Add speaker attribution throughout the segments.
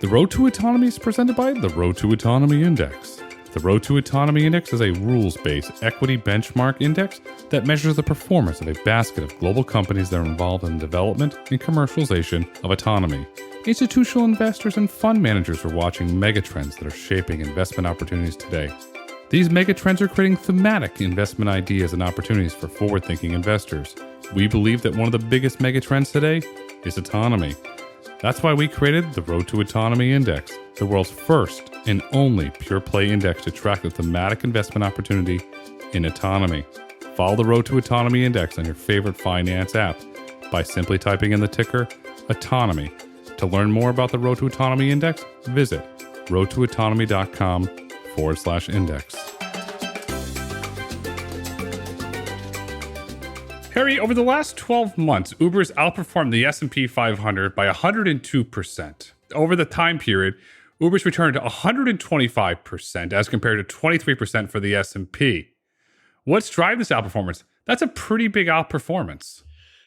Speaker 1: The Road to Autonomy is presented by the Road to Autonomy Index. The Road to Autonomy Index is a rules-based equity benchmark index that measures the performance of a basket of global companies that are involved in the development and commercialization of autonomy. Institutional investors and fund managers are watching megatrends that are shaping investment opportunities today. These megatrends are creating thematic investment ideas and opportunities for forward-thinking investors. We believe that one of the biggest megatrends today is autonomy. That's why we created the Road to Autonomy Index, the world's first and only pure-play index to track the thematic investment opportunity in autonomy. Follow the Road to Autonomy Index on your favorite finance app by simply typing in the ticker Autonomy. To learn more about the Road to Autonomy Index, visit roadtoautonomy.com/index. Harry, over the last 12 months, Uber's outperformed the S&P 500 by 102%. Over the time period, Uber's returned to 125% as compared to 23% for the S&P. What's driving this outperformance? That's a pretty big outperformance.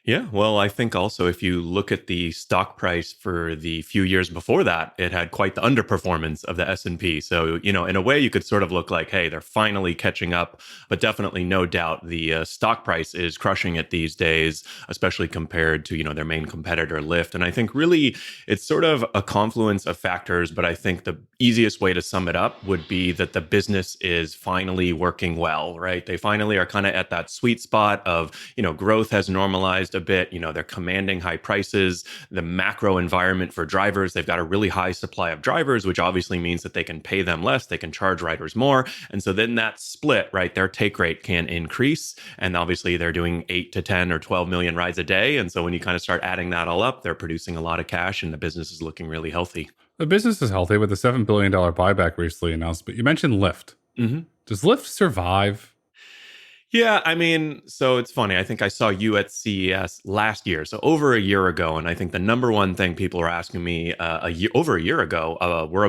Speaker 2: Yeah, well, I think also if you look at the stock price for the few years before that, it had quite the underperformance of the S&P. So, in a way, you could sort of look like, hey, they're finally catching up. But definitely, no doubt, the stock price is crushing it these days, especially compared to, their main competitor, Lyft. And I think really it's sort of a confluence of factors. But I think the easiest way to sum it up would be that the business is finally working well, right? They finally are kind of at that sweet spot of, growth has normalized a bit. They're commanding high prices. The macro environment for drivers, they've got a really high supply of drivers, which obviously means that they can pay them less, they can charge riders more. And so then that split, right, their take rate can increase. And obviously they're doing 8 to 10 or 12 million rides a day. And so when you kind of start adding that all up, they're producing a lot of cash and the business is looking really healthy.
Speaker 1: The business is healthy with a $7 billion buyback recently announced, but you mentioned Lyft.
Speaker 2: Mm-hmm.
Speaker 1: Does Lyft survive?
Speaker 2: Yeah, I mean, so it's funny. I think I saw you at CES last year, so over a year ago, and I think the number one thing people were asking me over a year ago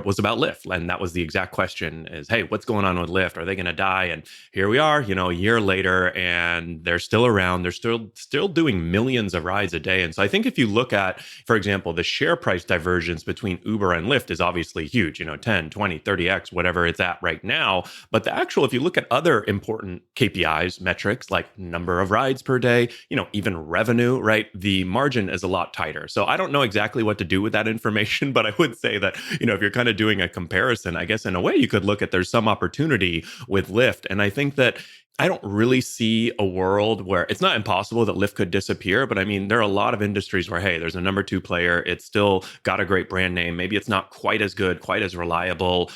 Speaker 2: was about Lyft, and that was the exact question: is, hey, what's going on with Lyft? Are they going to die? And here we are, a year later, and they're still around. They're still doing millions of rides a day. And so I think if you look at, for example, the share price divergence between Uber and Lyft is obviously huge. 10, 20, 30x, whatever it's at right now. But if you look at other important KPIs, metrics like number of rides per day, even revenue, right? The margin is a lot tighter. So I don't know exactly what to do with that information, but I would say that, if you're kind of doing a comparison, I guess in a way you could look at there's some opportunity with Lyft. And I think that I don't really see a world where it's not impossible that Lyft could disappear, but I mean, there are a lot of industries where, hey, there's a number two player. It's still got a great brand name. Maybe it's not quite as good, quite as reliable,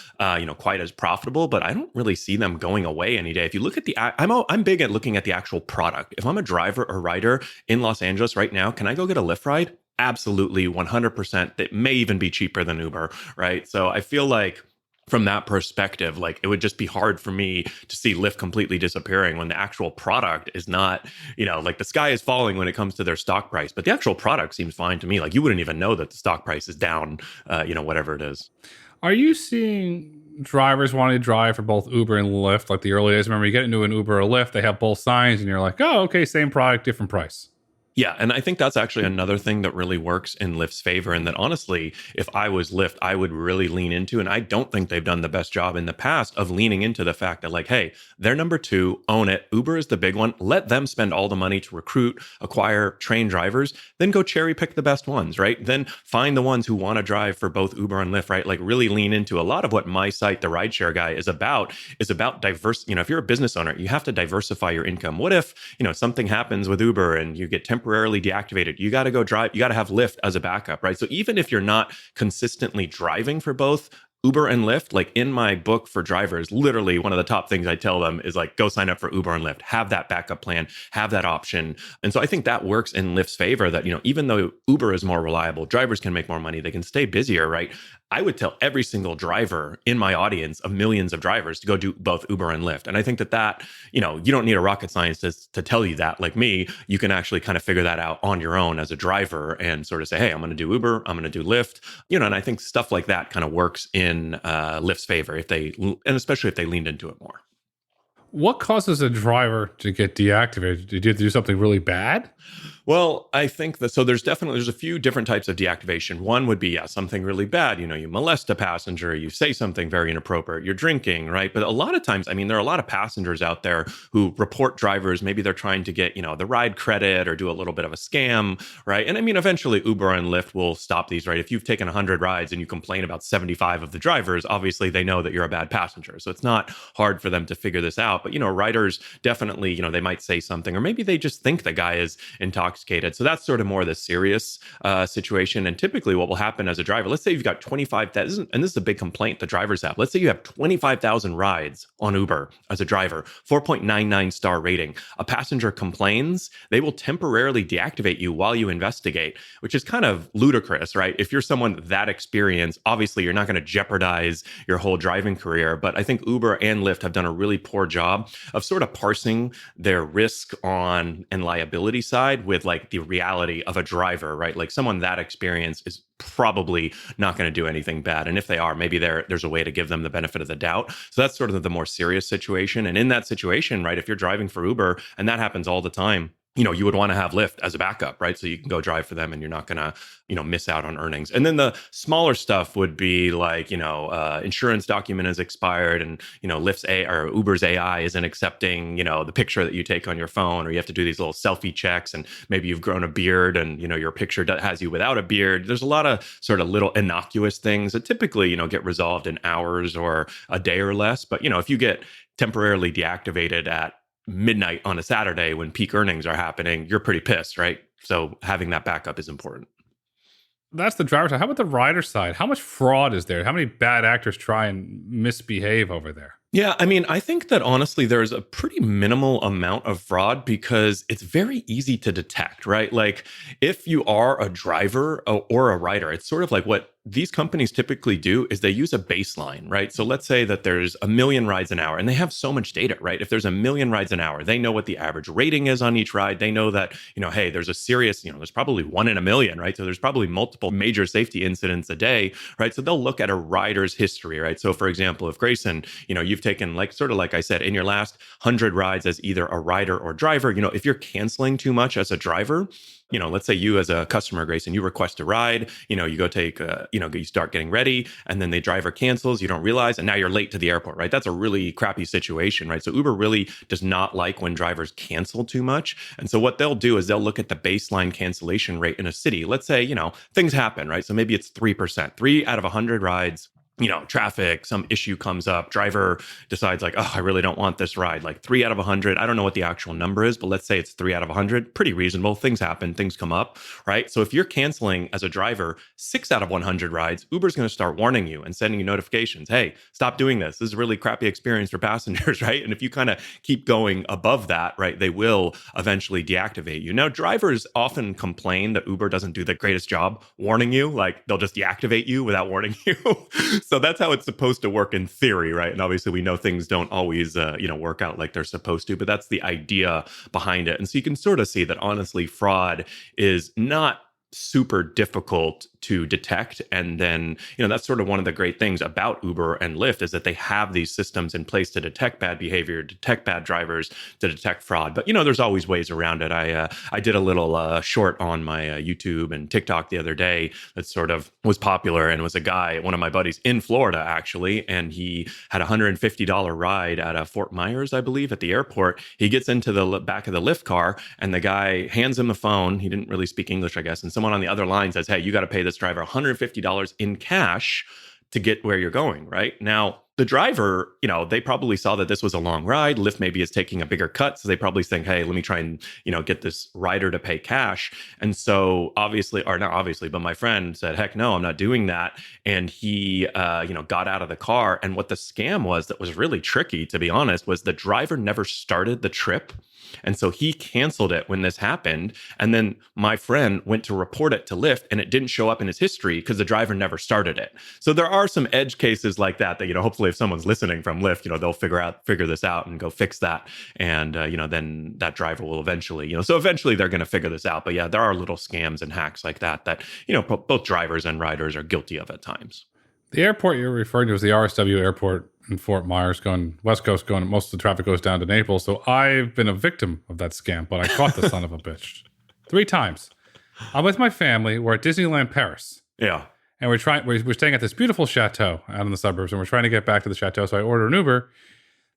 Speaker 2: quite as profitable, but I don't really see them going away any day. If you look at I'm big at looking at the actual product. If I'm a driver or rider in Los Angeles right now, can I go get a Lyft ride? Absolutely, 100%. It may even be cheaper than Uber, right? So I feel like from that perspective, like it would just be hard for me to see Lyft completely disappearing when the actual product is not, like the sky is falling when it comes to their stock price, but the actual product seems fine to me. Like you wouldn't even know that the stock price is down, whatever it is.
Speaker 1: Are you seeing drivers wanting to drive for both Uber and Lyft like the early days? Remember, you get into an Uber or Lyft, they have both signs and you're like, oh, okay, same product, different price.
Speaker 2: Yeah, and I think that's actually another thing that really works in Lyft's favor. And that honestly, if I was Lyft, I would really lean into, and I don't think they've done the best job in the past of leaning into the fact that like, hey, they're number two, own it. Uber is the big one. Let them spend all the money to recruit, acquire, train drivers, then go cherry pick the best ones, right? Then find the ones who want to drive for both Uber and Lyft, right? Like really lean into a lot of what my site, the Rideshare Guy, is about diverse. If you're a business owner, you have to diversify your income. What if, something happens with Uber and you get temporarily deactivated? You got to go drive. You got to have Lyft as a backup, right? So even if you're not consistently driving for both Uber and Lyft, like in my book for drivers, literally one of the top things I tell them is like, go sign up for Uber and Lyft, have that backup plan, have that option. And so I think that works in Lyft's favor that, even though Uber is more reliable, drivers can make more money, they can stay busier, right? I would tell every single driver in my audience of millions of drivers to go do both Uber and Lyft. And I think that, you don't need a rocket scientist to tell you that. Like me, you can actually kind of figure that out on your own as a driver and sort of say, hey, I'm going to do Uber, I'm going to do Lyft, and I think stuff like that kind of works in Lyft's favor and especially if they leaned into it more.
Speaker 1: What causes a driver to get deactivated? Did you do something really bad?
Speaker 2: Well, I think that so there's a few different types of deactivation. One would be something really bad. You molest a passenger, you say something very inappropriate, you're drinking, right? But a lot of times, I mean, there are a lot of passengers out there who report drivers. Maybe they're trying to get the ride credit or do a little bit of a scam, right? And I mean, eventually Uber and Lyft will stop these, right? If you've taken 100 rides and you complain about 75 of the drivers, obviously they know that you're a bad passenger. So it's not hard for them to figure this out. But riders definitely, they might say something, or maybe they just think the guy is intoxicated. So that's sort of more the serious situation. And typically what will happen as a driver, let's say you've got 25,000, and this is a big complaint the drivers have. Let's say you have 25,000 rides on Uber as a driver, 4.99 star rating. A passenger complains, they will temporarily deactivate you while you investigate, which is kind of ludicrous, right? If you're someone that experienced, obviously you're not going to jeopardize your whole driving career. But I think Uber and Lyft have done a really poor job of sort of parsing their risk on and liability side with like the reality of a driver, right? Like someone that experienced is probably not going to do anything bad. And if they are, maybe there's a way to give them the benefit of the doubt. So that's sort of the more serious situation. And in that situation, right, if you're driving for Uber, and that happens all the time, you would want to have Lyft as a backup, right? So you can go drive for them and you're not going to, miss out on earnings. And then the smaller stuff would be like, insurance document is expired and, Lyft's or Uber's AI isn't accepting, the picture that you take on your phone, or you have to do these little selfie checks and maybe you've grown a beard and, your picture has you without a beard. There's a lot of sort of little innocuous things that typically, get resolved in hours or a day or less. But, if you get temporarily deactivated at midnight on a Saturday when peak earnings are happening, you're pretty pissed, right? So having that backup is important.
Speaker 1: That's the driver's side. How about the rider side? How much fraud is there? How many bad actors try and misbehave over there?
Speaker 2: Yeah, I mean, I think that honestly, there's a pretty minimal amount of fraud because it's very easy to detect, right? Like if you are a driver or a rider, it's sort of like what these companies typically do is they use a baseline, right? So let's say that there's 1 million rides an hour and they have so much data, right? If there's 1 million rides an hour, they know what the average rating is on each ride. They know that, hey, there's a serious, there's probably 1 in a million, right? So there's probably multiple major safety incidents a day, right? So they'll look at a rider's history, right? So for example, if Grayson, you've taken like I said, in your last 100 rides as either a rider or driver, if you're canceling too much as a driver, let's say you as a customer, Grayson, you request a ride, you go take, you start getting ready and then the driver cancels, you don't realize, and now you're late to the airport, right? That's a really crappy situation, right? So Uber really does not like when drivers cancel too much. And so what they'll do is they'll look at the baseline cancellation rate in a city. Let's say, things happen, right? So maybe it's 3%, 3 out of 100 rides. Traffic, some issue comes up, driver decides like, oh, I really don't want this ride. Like 3 out of 100. I don't know what the actual number is, but let's say it's 3 out of 100. Pretty reasonable. Things happen, things come up, right? So if you're canceling as a driver 6 out of 100 rides, Uber's going to start warning you and sending you notifications. Hey, stop doing this. This is a really crappy experience for passengers, right? And if you kind of keep going above that, right, they will eventually deactivate you. Now, drivers often complain that Uber doesn't do the greatest job warning you. Like they'll just deactivate you without warning you. So that's how it's supposed to work in theory, right? And obviously we know things don't always, work out like they're supposed to, but that's the idea behind it. And so you can sort of see that honestly, fraud is not super difficult to detect. And then, that's sort of one of the great things about Uber and Lyft is that they have these systems in place to detect bad behavior, detect bad drivers, to detect fraud. But, there's always ways around it. I did a little short on my YouTube and TikTok the other day that sort of was popular, and it was a guy, one of my buddies in Florida, actually, and he had a $150 ride at a Fort Myers, I believe, at the airport. He gets into the back of the Lyft car and the guy hands him the phone. He didn't really speak English, I guess. And someone on the other line says, hey, you got to pay this driver $150 in cash to get where you're going, right? Now, the driver, they probably saw that this was a long ride. Lyft maybe is taking a bigger cut. So they probably think, hey, let me try and, get this rider to pay cash. And so obviously, or not obviously, but my friend said, heck no, I'm not doing that. And he, got out of the car. And what the scam was that was really tricky, to be honest, was the driver never started the trip. And so he canceled it when this happened. And then my friend went to report it to Lyft and it didn't show up in his history because the driver never started it. So there are some edge cases like that, hopefully if someone's listening from Lyft, they'll figure this out and go fix that. And, then that driver will eventually, so eventually they're going to figure this out. But yeah, there are little scams and hacks like that, both drivers and riders are guilty of at times.
Speaker 1: The airport you're referring to is the RSW airport in Fort Myers, going West Coast, most of the traffic goes down to Naples. So I've been a victim of that scam, but I caught the son of a bitch. 3 times. I'm with my family. We're at Disneyland Paris.
Speaker 2: Yeah.
Speaker 1: And we're staying at this beautiful chateau out in the suburbs, and we're trying to get back to the chateau. So I order an Uber.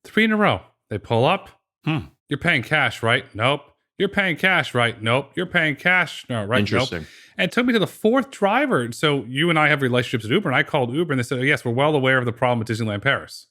Speaker 1: 3 in a row. They pull up. You're paying cash, right? Nope. You're paying cash, right? Nope. You're paying cash. No, right?
Speaker 2: Interesting.
Speaker 1: Nope. And it took me to the 4th driver. So you and I have relationships with Uber, and I called Uber, and they said, oh, yes, we're well aware of the problem with Disneyland Paris.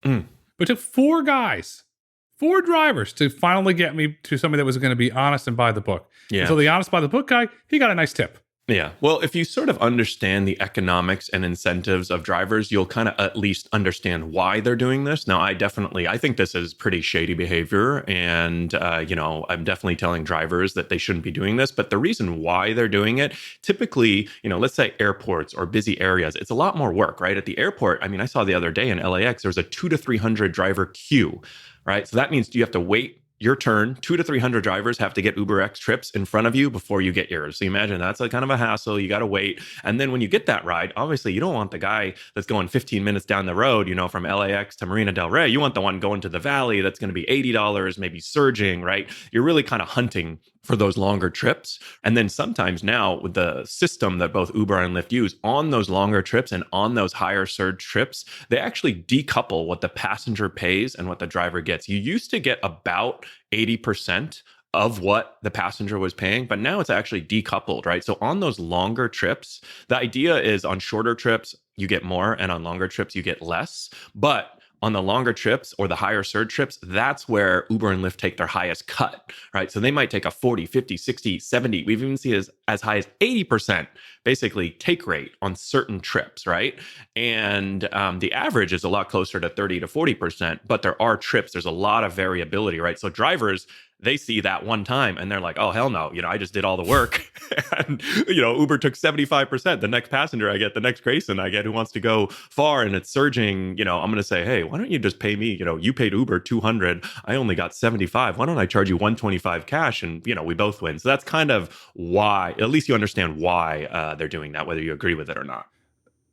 Speaker 1: But it took 4 drivers to finally get me to somebody that was going to be honest and by the book.
Speaker 2: Yeah.
Speaker 1: So the honest by the book guy, he got a nice tip.
Speaker 2: Yeah. Well, if you sort of understand the economics and incentives of drivers, you'll kind of at least understand why they're doing this. Now, I think this is pretty shady behavior. And, I'm definitely telling drivers that they shouldn't be doing this. But the reason why they're doing it, typically, let's say airports or busy areas, it's a lot more work, right? At the airport, I saw the other day in LAX, there's a 200 to 300 driver queue, right? So that means you have to wait your turn. 200 to 300 drivers have to get UberX trips in front of you before you get yours. So you imagine that's a kind of a hassle. You got to wait. And then when you get that ride, obviously you don't want the guy that's going 15 minutes down the road, from LAX to Marina Del Rey. You want the one going to the Valley that's going to be $80, maybe surging, right? You're really kind of hunting for those longer trips. And then sometimes now with the system that both Uber and Lyft use on those longer trips and on those higher surge trips, they actually decouple what the passenger pays and what the driver gets. You used to get about 80% of what the passenger was paying, but now it's actually decoupled, right? So on those longer trips, the idea is on shorter trips, you get more, and on longer trips, you get less. But on the longer trips or the higher surge trips, that's where Uber and Lyft take their highest cut, right? So they might take a 40, 50, 60, 70. We've even seen as high as 80% basically take rate on certain trips, right? And the average is a lot closer to 30 to 40%, but there are trips. There's a lot of variability, right? So drivers, they see that one time and they're like, oh, hell no, I just did all the work. And, Uber took 75%. The next passenger I get, the next Grayson I get who wants to go far and it's surging, I'm going to say, hey, why don't you just pay me? You paid Uber 200. I only got 75. Why don't I charge you 125 cash? And, we both win. So that's kind of why, at least you understand why they're doing that, whether you agree with it or not.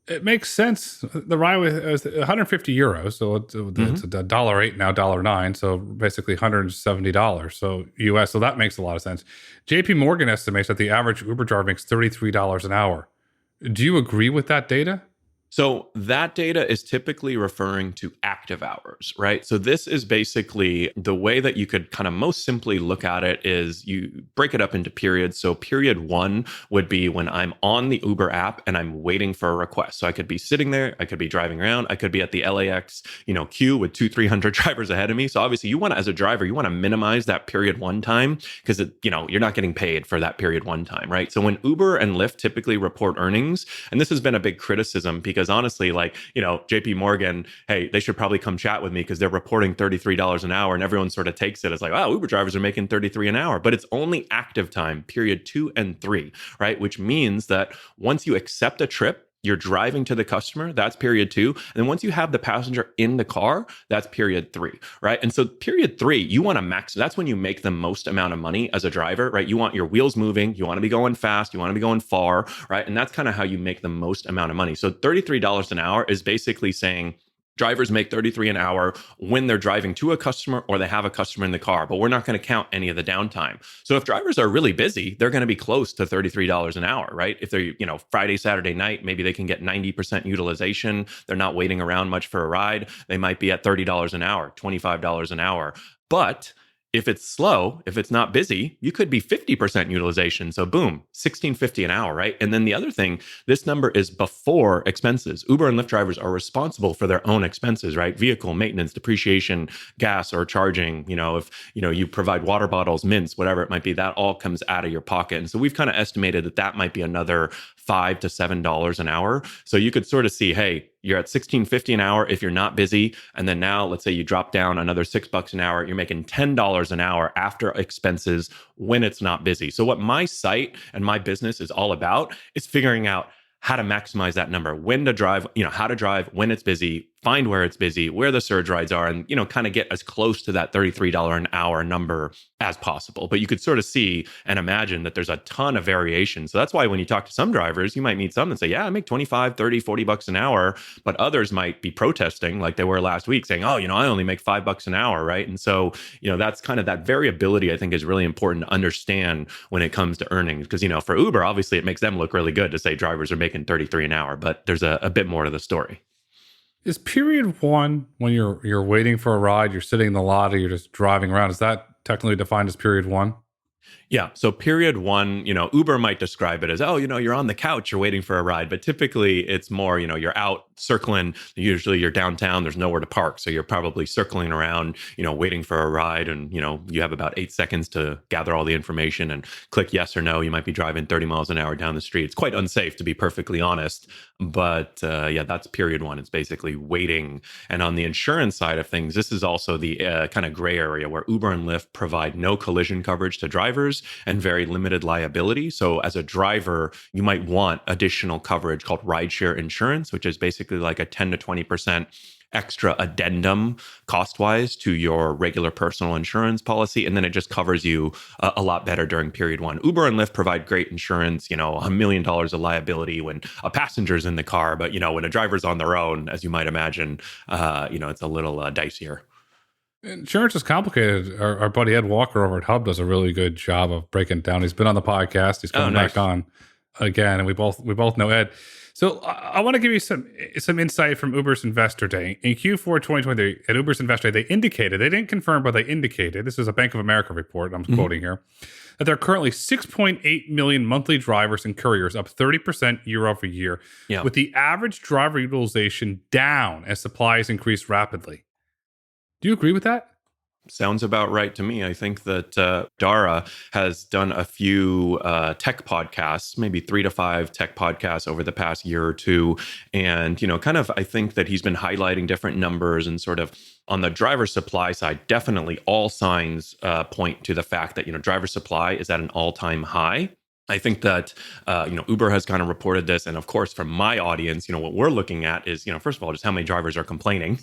Speaker 1: It makes sense. The ride was 150 euros, so it's $1.08 now, $1.09, so basically $170. So US, so that makes a lot of sense. JP Morgan estimates that the average Uber driver makes $33 an hour. Do you agree with that data?
Speaker 2: So that data is typically referring to active hours, right? So this is basically the way that you could kind of most simply look at it is you break it up into periods. So period 1 would be when I'm on the Uber app and I'm waiting for a request. So I could be sitting there, I could be driving around, I could be at the LAX, queue with 200-300 drivers ahead of me. So obviously as a driver, you want to minimize that period 1 time because you're not getting paid for that period 1 time, right? So when Uber and Lyft typically report earnings, and this has been a big criticism because honestly, JP Morgan, hey, they should probably come chat with me because they're reporting $33 an hour and everyone sort of takes it as like, wow, Uber drivers are making $33 an hour, but it's only active time, period 2 and 3, right? Which means that once you accept a trip, you're driving to the customer, that's period 2. And then once you have the passenger in the car, that's period 3, right? And so period 3, you want to max, that's when you make the most amount of money as a driver, right? You want your wheels moving, you want to be going fast, you want to be going far, right? And that's kind of how you make the most amount of money. So $33 an hour is basically saying, drivers make $33 an hour when they're driving to a customer or they have a customer in the car, but we're not going to count any of the downtime. So if drivers are really busy, they're going to be close to $33 an hour, right? If they're, Friday, Saturday night, maybe they can get 90% utilization. They're not waiting around much for a ride. They might be at $30 an hour, $25 an hour. But if it's slow, if it's not busy, you could be 50% utilization. So boom, $16.50 an hour, right? And then the other thing, this number is before expenses. Uber and Lyft drivers are responsible for their own expenses, right? Vehicle maintenance, depreciation, gas or charging, if you provide water bottles, mints, whatever it might be, that all comes out of your pocket. And so we've kind of estimated that might be another $5 to $7 an hour. So you could sort of see, hey, you're at $16.50 an hour if you're not busy. And then now let's say you drop down another $6 an hour, you're making $10 an hour after expenses when it's not busy. So what my site and my business is all about is figuring out how to maximize that number, when to drive, how to drive when it's busy find where it's busy, where the surge rides are, and kind of get as close to that $33 an hour number as possible. But you could sort of see and imagine that there's a ton of variation. So that's why when you talk to some drivers, you might meet some that say, yeah, I make 25, 30, 40 bucks an hour, but others might be protesting like they were last week saying, oh, I only make $5 an hour, right? And so, that's kind of that variability I think is really important to understand when it comes to earnings. Because, for Uber, obviously it makes them look really good to say drivers are making 33 an hour, but there's a bit more to the story.
Speaker 1: Is period one when you're waiting for a ride, you're sitting in the lot, or you're just driving around? Is that technically defined as period one?
Speaker 2: Yeah. So period one, Uber might describe it as, oh, you're on the couch, you're waiting for a ride. But typically it's more, you're out circling. Usually you're downtown, there's nowhere to park. So you're probably circling around, waiting for a ride. And, you have about 8 seconds to gather all the information and click yes or no. You might be driving 30 miles an hour down the street. It's quite unsafe, to be perfectly honest. But yeah, that's period one. It's basically waiting. And on the insurance side of things, this is also the kind of gray area where Uber and Lyft provide no collision coverage to drivers and very limited liability. So as a driver, you might want additional coverage called rideshare insurance, which is basically like a 10 to 20% extra addendum cost-wise to your regular personal insurance policy. And then it just covers you a lot better during period one. Uber and Lyft provide great insurance, $1 million of liability when a passenger's in the car. But, when a driver's on their own, as you might imagine, it's a little dicier.
Speaker 1: Insurance is complicated. Our buddy Ed Walker over at Hub does a really good job of breaking it down. He's been on the podcast. He's coming back on again, and we both know Ed. So I want to give you some insight from Uber's Investor Day. In Q4 2023, at Uber's Investor Day, they indicated, they didn't confirm, but they indicated, this is a Bank of America report, I'm quoting here, that there are currently 6.8 million monthly drivers and couriers, up 30% year over year, with the average driver utilization down as supplies increase rapidly. Do you agree with that?
Speaker 2: Sounds about right to me. I think that Dara has done a few tech podcasts, maybe 3 to 5 tech podcasts over the past year or two. And, I think that he's been highlighting different numbers and sort of on the driver supply side, definitely all signs point to the fact that, driver supply is at an all-time high. I think that, Uber has kind of reported this. And of course, from my audience, what we're looking at is, first of all, just how many drivers are complaining,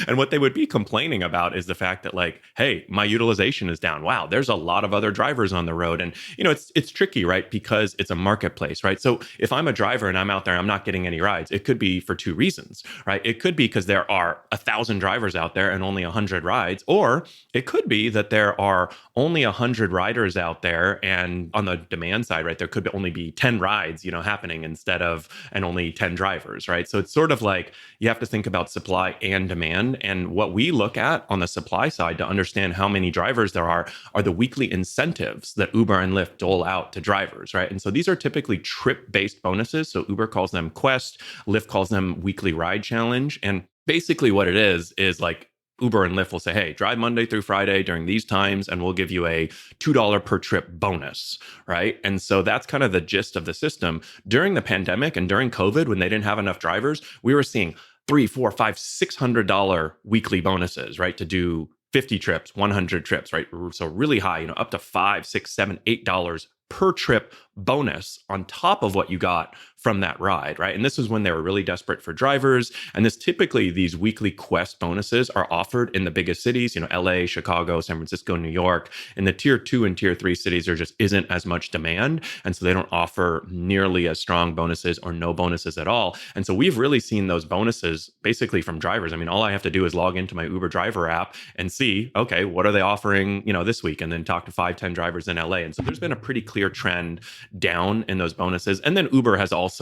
Speaker 2: and what they would be complaining about is the fact that like, hey, my utilization is down. Wow, there's a lot of other drivers on the road. And, it's tricky, right? Because it's a marketplace, right? So if I'm a driver and I'm out there, I'm not getting any rides. It could be for 2 reasons, right? It could be because there are 1,000 drivers out there and only 100 rides, or it could be that there are only 100 riders out there and on the demand side, right, there could only be 10 rides, happening and only 10 drivers, right? So it's sort of like you have to think about supply and demand. And what we look at on the supply side to understand how many drivers there are the weekly incentives that Uber and Lyft dole out to drivers, right? And so these are typically trip-based bonuses. So Uber calls them Quest, Lyft calls them Weekly Ride Challenge. And basically what it is like Uber and Lyft will say, hey, drive Monday through Friday during these times, and we'll give you a $2 per trip bonus, right? And so that's kind of the gist of the system. During the pandemic and during COVID, when they didn't have enough drivers, we were seeing $300, $400, $500, $600 weekly bonuses, right? To do 50 trips, 100 trips, right? So really high, up to $5, $6, $7, $8 per trip bonus on top of what you got from that ride, right? And this is when they were really desperate for drivers. And these weekly Quest bonuses are offered in the biggest cities, LA, Chicago, San Francisco, New York. In the tier 2 and tier 3 cities, there just isn't as much demand. And so they don't offer nearly as strong bonuses or no bonuses at all. And so we've really seen those bonuses basically from drivers. I mean, all I have to do is log into my Uber driver app and see, okay, what are they offering, this week? And then talk to 5-10 drivers in LA. And so there's been a pretty clear trend down in those bonuses. And then Uber has also,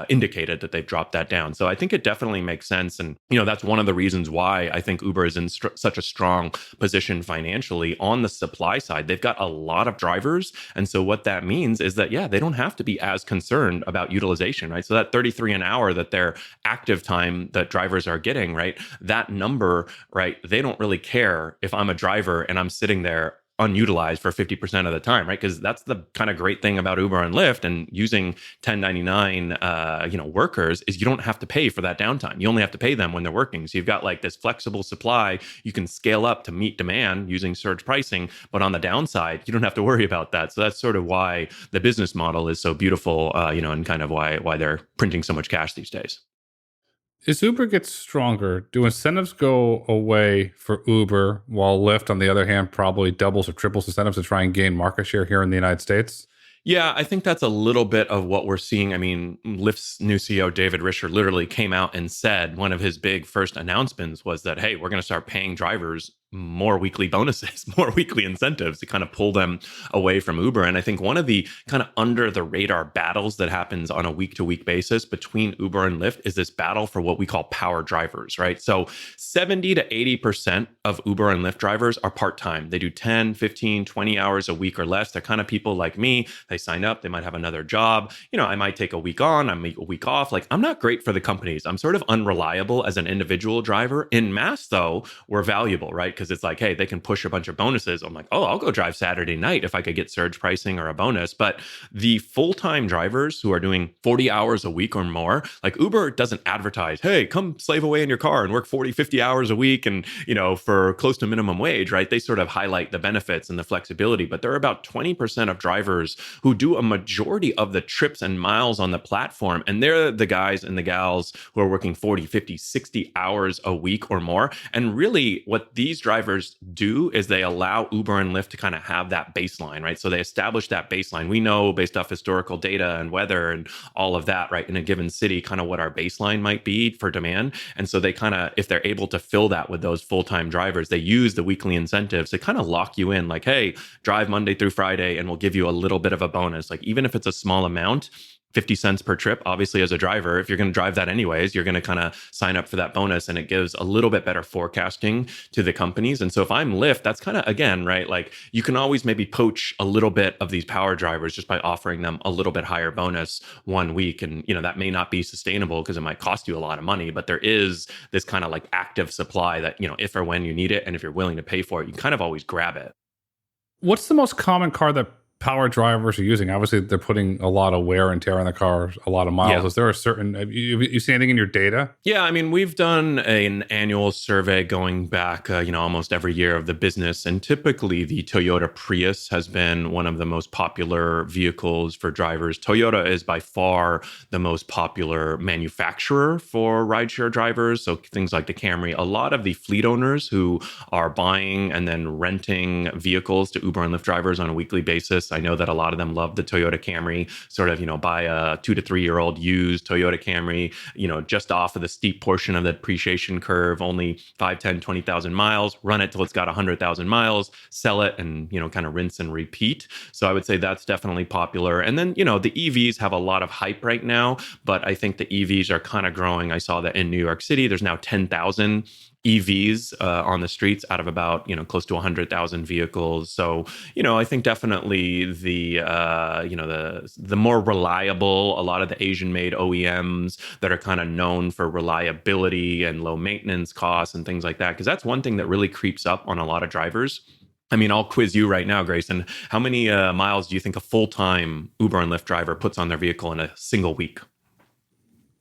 Speaker 2: indicated that they've dropped that down. So I think it definitely makes sense. And, that's one of the reasons why I think Uber is in such a strong position financially on the supply side. They've got a lot of drivers. And so what that means is that, they don't have to be as concerned about utilization, right? So that 33 an hour that their active time that drivers are getting, right? That number, right? They don't really care if I'm a driver and I'm sitting there unutilized for 50% of the time, right? Because that's the kind of great thing about Uber and Lyft and using 1099, workers is you don't have to pay for that downtime. You only have to pay them when they're working. So you've got like this flexible supply. You can scale up to meet demand using surge pricing, but on the downside, you don't have to worry about that. So that's sort of why the business model is so beautiful, and kind of why they're printing so much cash these days.
Speaker 1: As Uber gets stronger, do incentives go away for Uber while Lyft, on the other hand, probably doubles or triples incentives to try and gain market share here in the United States?
Speaker 2: Yeah, I think that's a little bit of what we're seeing. I mean, Lyft's new CEO, David Risher, literally came out and said one of his big first announcements was that, hey, we're going to start paying drivers more weekly bonuses, more weekly incentives to kind of pull them away from Uber. And I think one of the kind of under the radar battles that happens on a week to week basis between Uber and Lyft is this battle for what we call power drivers, right? So 70 to 80% of Uber and Lyft drivers are part time. They do 10, 15, 20 hours a week or less. They're kind of people like me. They sign up, they might have another job. I might take a week on, I might a week off. Like, I'm not great for the companies. I'm sort of unreliable as an individual driver. In mass, though, we're valuable, right? Because it's like, hey, they can push a bunch of bonuses. I'm like, oh, I'll go drive Saturday night if I could get surge pricing or a bonus. But the full-time drivers who are doing 40 hours a week or more, like Uber doesn't advertise, hey, come slave away in your car and work 40, 50 hours a week and, for close to minimum wage, right? They sort of highlight the benefits and the flexibility. But there are about 20% of drivers who do a majority of the trips and miles on the platform. And they're the guys and the gals who are working 40, 50, 60 hours a week or more. And really what these drivers do is they allow Uber and Lyft to kind of have that baseline, right? So they establish that baseline. We know based off historical data and weather and all of that, right, in a given city, kind of what our baseline might be for demand. And so they kind of, if they're able to fill that with those full-time drivers, they use the weekly incentives to kind of lock you in like, hey, drive Monday through Friday and we'll give you a little bit of a bonus. Like even if it's a small amount, 50 cents per trip, obviously as a driver, if you're going to drive that anyways, you're going to kind of sign up for that bonus and it gives a little bit better forecasting to the companies. And so if I'm Lyft, that's kind of, again, right, like you can always maybe poach a little bit of these power drivers just by offering them a little bit higher bonus one week. And, that may not be sustainable because it might cost you a lot of money, but there is this kind of like active supply that, if or when you need it, and if you're willing to pay for it, you can kind of always grab it.
Speaker 1: What's the most common car that power drivers are using? Obviously, they're putting a lot of wear and tear on the car, a lot of miles.
Speaker 2: Yeah.
Speaker 1: Is there a certain, you see anything in your data?
Speaker 2: Yeah, I mean, we've done an annual survey going back, almost every year of the business. And typically the Toyota Prius has been one of the most popular vehicles for drivers. Toyota is by far the most popular manufacturer for rideshare drivers. So things like the Camry, a lot of the fleet owners who are buying and then renting vehicles to Uber and Lyft drivers on a weekly basis, I know that a lot of them love the Toyota Camry, sort of, buy a 2 to 3 year old used Toyota Camry, just off of the steep portion of the depreciation curve, only 5, 10, 20,000 miles, run it till it's got 100,000 miles, sell it and, kind of rinse and repeat. So I would say that's definitely popular. And then, the EVs have a lot of hype right now, but I think the EVs are kind of growing. I saw that in New York City, there's now 10,000 EVs on the streets out of about, close to 100,000 vehicles. So, I think definitely the more reliable, a lot of the Asian made OEMs that are kind of known for reliability and low maintenance costs and things like that. Because that's one thing that really creeps up on a lot of drivers. I mean, I'll quiz you right now, Grayson. How many miles do you think a full-time Uber and Lyft driver puts on their vehicle in a single week?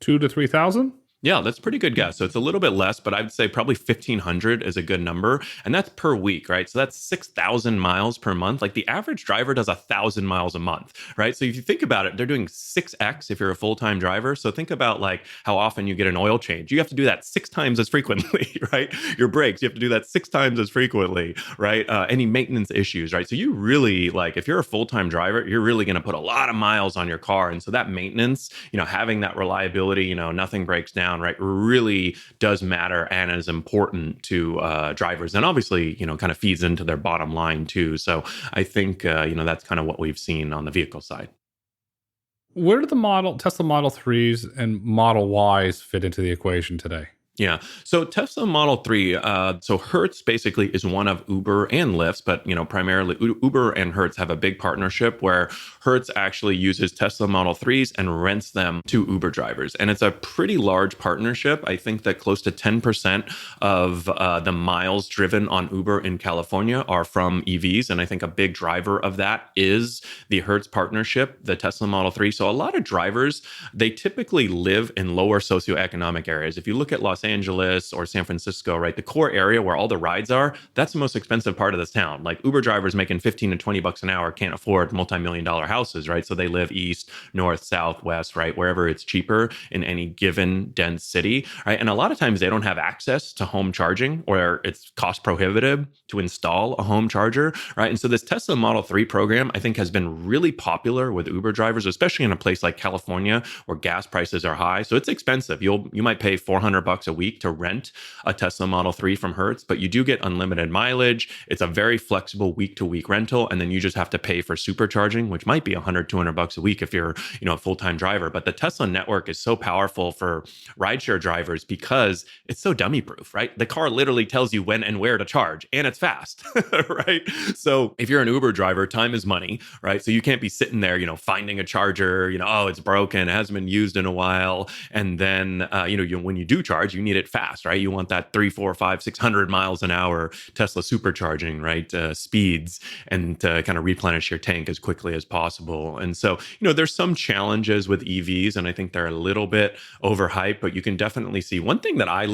Speaker 1: 2,000 to 3,000?
Speaker 2: Yeah, that's a pretty good guess. So it's a little bit less, but I'd say probably 1,500 is a good number. And that's per week, right? So that's 6,000 miles per month. Like the average driver does 1,000 miles a month, right? So if you think about it, they're doing 6x if you're a full-time driver. So think about like how often you get an oil change. You have to do that 6 times as frequently, right? Your brakes, you have to do that 6 times as frequently, right? Any maintenance issues, right? So you really, like, if you're a full-time driver, you're really going to put a lot of miles on your car. And so that maintenance, having that reliability, nothing breaks down, right, really does matter and is important to drivers, and obviously kind of feeds into their bottom line too. So I think that's kind of what we've seen on the vehicle side.
Speaker 1: Where do the Tesla Model 3s and Model Ys fit into the equation today?
Speaker 2: Yeah. So Tesla Model 3, so Hertz basically is one of Uber and Lyft's, but, primarily Uber and Hertz have a big partnership where Hertz actually uses Tesla Model 3s and rents them to Uber drivers. And it's a pretty large partnership. I think that close to 10% of the miles driven on Uber in California are from EVs. And I think a big driver of that is the Hertz partnership, the Tesla Model 3. So a lot of drivers, they typically live in lower socioeconomic areas. If you look at Los Los Angeles or San Francisco, right? The core area where all the rides are, that's the most expensive part of this town. Like Uber drivers making 15 to 20 bucks an hour can't afford multi-million dollar houses, right? So they live east, north, south, west, right? Wherever it's cheaper in any given dense city, right? And a lot of times they don't have access to home charging, or it's cost prohibitive to install a home charger, right? And so this Tesla Model 3 program, I think, has been really popular with Uber drivers, especially in a place like California where gas prices are high. So it's expensive. You might pay $400 a week to rent a Tesla Model 3 from Hertz, but you do get unlimited mileage. It's a very flexible week-to-week rental, and then you just have to pay for supercharging, which might be $100-$200 a week if you're, a full-time driver. But the Tesla network is so powerful for rideshare drivers because it's so dummy-proof, right? The car literally tells you when and where to charge, and it's fast, right? So if you're an Uber driver, time is money, right? So you can't be sitting there, finding a charger, oh, it's broken, it hasn't been used in a while, and then when you do charge, you need it fast, right? You want that 3, 4, 5, 600 miles an hour Tesla supercharging, right? Speeds, and to kind of replenish your tank as quickly as possible. And so, there's some challenges with EVs, and I think they're a little bit overhyped, but you can definitely see one thing that I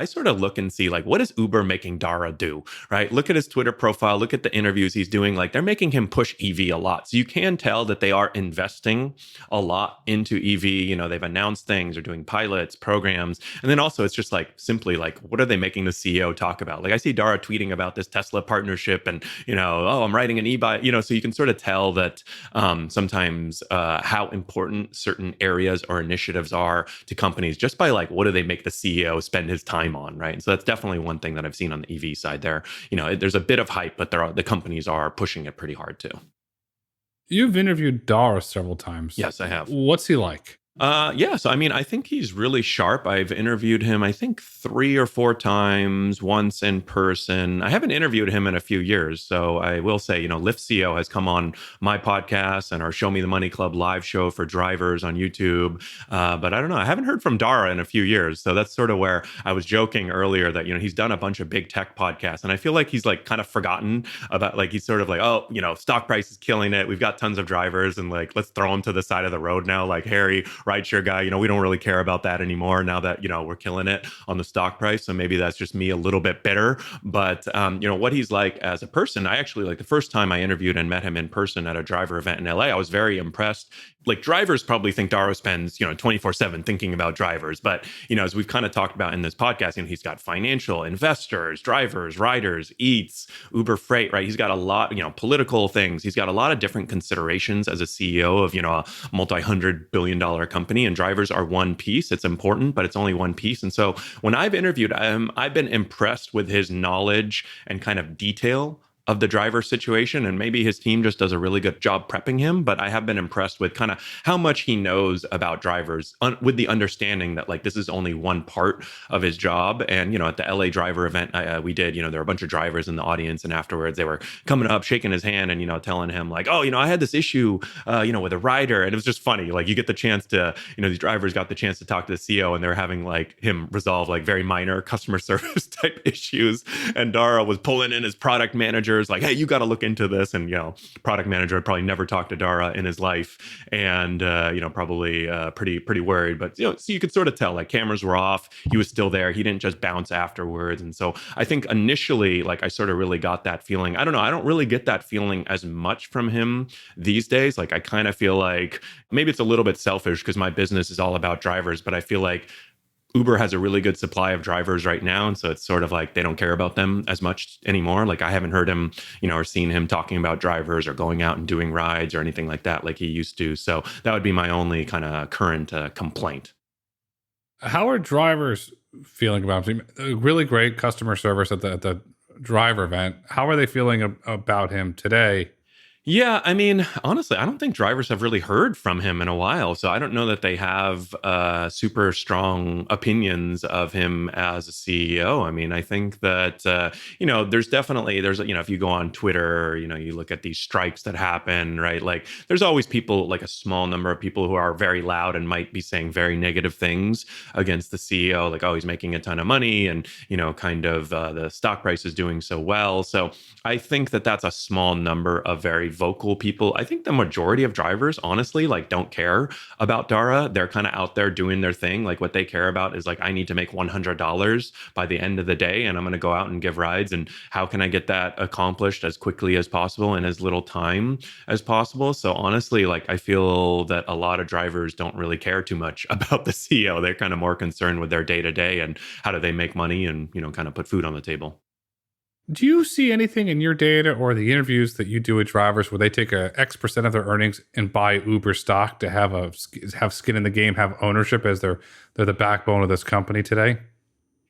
Speaker 2: sort of look and see, like, what is Uber making Dara do, right? Look at his Twitter profile, look at the interviews he's doing, like they're making him push EV a lot. So you can tell that they are investing a lot into EV. They've announced things, or doing pilots, programs. And then also it's just like simply like, what are they making the CEO talk about? Like I see Dara tweeting about this Tesla partnership and, oh, I'm writing an e-bike, so you can sort of tell that sometimes how important certain areas or initiatives are to companies just by like, what do they make the CEO spend his time on, right? And so that's definitely one thing that I've seen on the EV side there. There's a bit of hype, but the companies are pushing it pretty hard too.
Speaker 1: You've interviewed Dara several times.
Speaker 2: Yes, I have.
Speaker 1: What's he like?
Speaker 2: Yeah. So, I think he's really sharp. I've interviewed him, I think 3 or 4 times, once in person. I haven't interviewed him in a few years. So I will say, Lyft CEO has come on my podcast and our Show Me the Money Club live show for drivers on YouTube. But I don't know. I haven't heard from Dara in a few years. So that's sort of where I was joking earlier that, he's done a bunch of big tech podcasts. And I feel like he's like kind of forgotten about, like, he's sort of like, oh, stock price is killing it. We've got tons of drivers and like, let's throw them to the side of the road now. Like Harry, Rideshare Guy, we don't really care about that anymore now that, we're killing it on the stock price. So maybe that's just me a little bit bitter. But, what he's like as a person, I actually, like, the first time I interviewed and met him in person at a driver event in LA, I was very impressed. Like, drivers probably think Dara spends, 24/7 thinking about drivers. But, as we've kind of talked about in this podcast, he's got financial, investors, drivers, riders, eats, Uber Freight, right? He's got a lot, political things. He's got a lot of different considerations as a CEO of, a multi-$100 billion company, and drivers are one piece. It's important, but it's only one piece. And so when I've interviewed him, I've been impressed with his knowledge and kind of detail of the driver situation. And maybe his team just does a really good job prepping him. But I have been impressed with kind of how much he knows about drivers, with the understanding that, like, this is only one part of his job. And, at the LA driver event we did, there were a bunch of drivers in the audience. And afterwards they were coming up, shaking his hand and, telling him like, oh, I had this issue, with a rider. And it was just funny. Like, you get the chance to, these drivers got the chance to talk to the CEO, and they're having like him resolve like very minor customer service type issues. And Dara was pulling in his product manager, like, hey, you got to look into this. And, product manager had probably never talked to Dara in his life, and, probably pretty worried. But, so you could sort of tell, like, cameras were off. He was still there. He didn't just bounce afterwards. And so I think initially, like, I sort of really got that feeling. I don't know. I don't really get that feeling as much from him these days. Like, I kind of feel like maybe it's a little bit selfish because my business is all about drivers, but I feel like Uber has a really good supply of drivers right now. And so it's sort of like they don't care about them as much anymore. Like, I haven't heard him, or seen him talking about drivers or going out and doing rides or anything like that like he used to. So that would be my only kind of current complaint.
Speaker 1: How are drivers feeling about him? Really great customer service at the driver event. How are they feeling about him today?
Speaker 2: Yeah, honestly, I don't think drivers have really heard from him in a while. So I don't know that they have super strong opinions of him as a CEO. I think that, there's, if you go on Twitter, you look at these strikes that happen, right? Like, there's always people, like a small number of people who are very loud and might be saying very negative things against the CEO, like, oh, he's making a ton of money and, the stock price is doing so well. So I think that that's a small number of very vocal people. I think the majority of drivers, honestly, like don't care about Dara. They're kind of out there doing their thing. Like what they care about is like, I need to make $100 by the end of the day, and I'm going to go out and give rides. And how can I get that accomplished as quickly as possible in as little time as possible? So honestly, like I feel that a lot of drivers don't really care too much about the CEO. They're kind of more concerned with their day to day and how do they make money and, kind of put food on the table.
Speaker 1: Do you see anything in your data or the interviews that you do with drivers where they take a X% of their earnings and buy Uber stock to have skin in the game, have ownership as they're the backbone of this company today?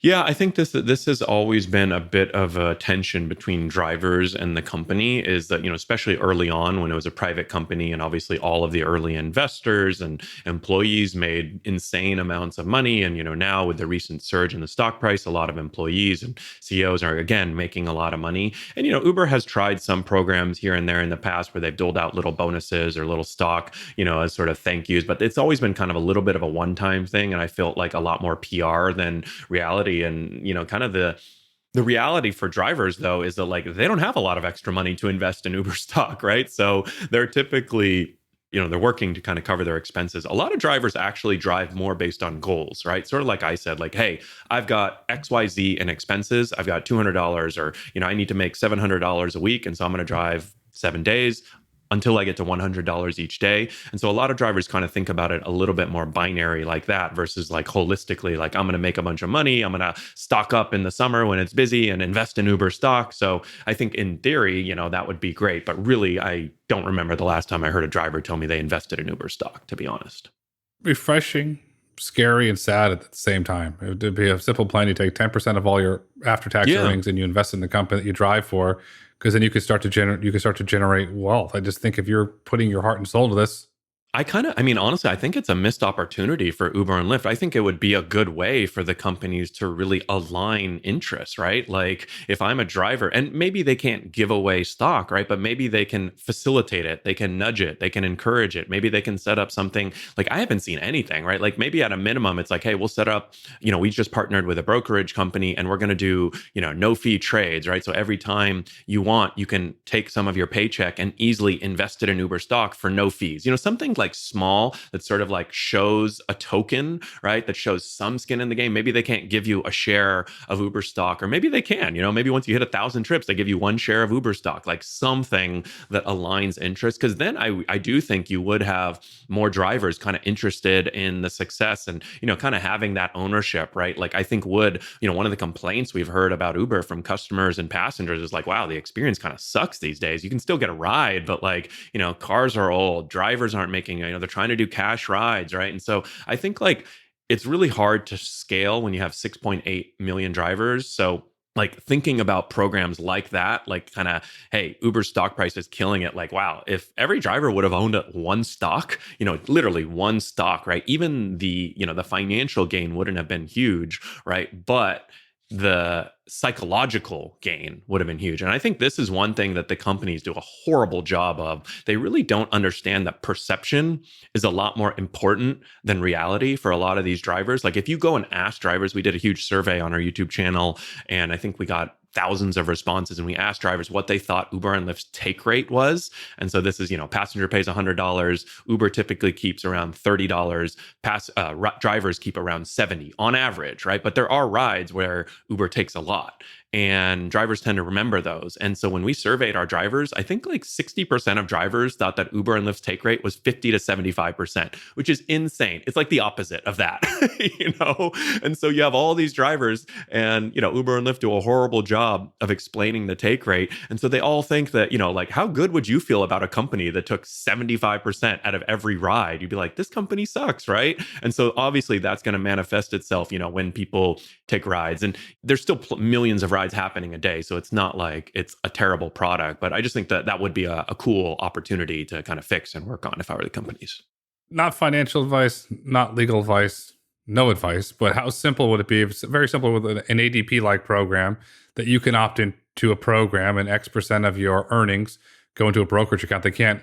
Speaker 2: Yeah, I think this has always been a bit of a tension between drivers and the company is that, especially early on when it was a private company and obviously all of the early investors and employees made insane amounts of money. And, now with the recent surge in the stock price, a lot of employees and CEOs are again making a lot of money. And, Uber has tried some programs here and there in the past where they've doled out little bonuses or little stock, as sort of thank yous, but it's always been kind of a little bit of a one-time thing. And I felt like a lot more PR than reality. And kind of the reality for drivers though is that like they don't have a lot of extra money to invest in Uber stock, right? So they're typically they're working to kind of cover their expenses. A lot of drivers actually drive more based on goals, right? Sort of like I said, like, hey, I've got XYZ in expenses. I've got $200 or, I need to make $700 a week. And so I'm going to drive 7 days until I get to $100 each day. And so a lot of drivers kind of think about it a little bit more binary like that versus like holistically, like I'm going to make a bunch of money. I'm going to stock up in the summer when it's busy and invest in Uber stock. So I think in theory, that would be great. But really, I don't remember the last time I heard a driver tell me they invested in Uber stock, to be honest.
Speaker 1: Refreshing, scary, and sad at the same time. It would be a simple plan. You take 10% of all your after-tax earnings and you invest in the company that you drive for, because then you could start to generate wealth. I just think if you're putting your heart and soul to this.
Speaker 2: Honestly, I think it's a missed opportunity for Uber and Lyft. I think it would be a good way for the companies to really align interests, right? Like if I'm a driver and maybe they can't give away stock, right? But maybe they can facilitate it. They can nudge it. They can encourage it. Maybe they can set up something like I haven't seen anything, right? Like maybe at a minimum, it's like, hey, we'll set up, we just partnered with a brokerage company and we're going to do, no fee trades, right? So every time you want, you can take some of your paycheck and easily invest it in Uber stock for no fees, something like small that sort of like shows a token, right? That shows some skin in the game. Maybe they can't give you a share of Uber stock, or maybe they can, maybe once you hit 1,000 trips, they give you 1 share of Uber stock, like something that aligns interests. Because then I do think you would have more drivers kind of interested in the success and, kind of having that ownership, right? Like I think one of the complaints we've heard about Uber from customers and passengers is like, wow, the experience kind of sucks these days. You can still get a ride, but like, cars are old, drivers aren't making, they're trying to do cash rides, right? And so I think like it's really hard to scale when you have 6.8 million drivers. So like thinking about programs like that, like kind of, hey, Uber stock price is killing it. Like, wow, if every driver would have owned one stock, literally one stock, right? Even the financial gain wouldn't have been huge, right? But the psychological gain would have been huge. And I think this is one thing that the companies do a horrible job of. They really don't understand that perception is a lot more important than reality for a lot of these drivers. Like if you go and ask drivers, we did a huge survey on our YouTube channel, and I think we got thousands of responses, and we asked drivers what they thought Uber and Lyft's take rate was. And so this is, passenger pays $100. Uber typically keeps around $30. Drivers keep around $70 on average, right? But there are rides where Uber takes a lot, and drivers tend to remember those. And so when we surveyed our drivers, I think like 60% of drivers thought that Uber and Lyft's take rate was 50 to 75%, which is insane. It's like the opposite of that, And so you have all these drivers, and, Uber and Lyft do a horrible job of explaining the take rate. And so they all think that, like, how good would you feel about a company that took 75% out of every ride? You'd be like, this company sucks, right? And so obviously that's going to manifest itself, when people take rides. And there's still millions of rides happening a day. So it's not like it's a terrible product, but I just think that that would be a cool opportunity to kind of fix and work on if I were the companies.
Speaker 1: Not financial advice, not legal advice, no advice, but how simple would it be? It's very simple with an ADP-like program that you can opt into a program and X% of your earnings go into a brokerage account. They can't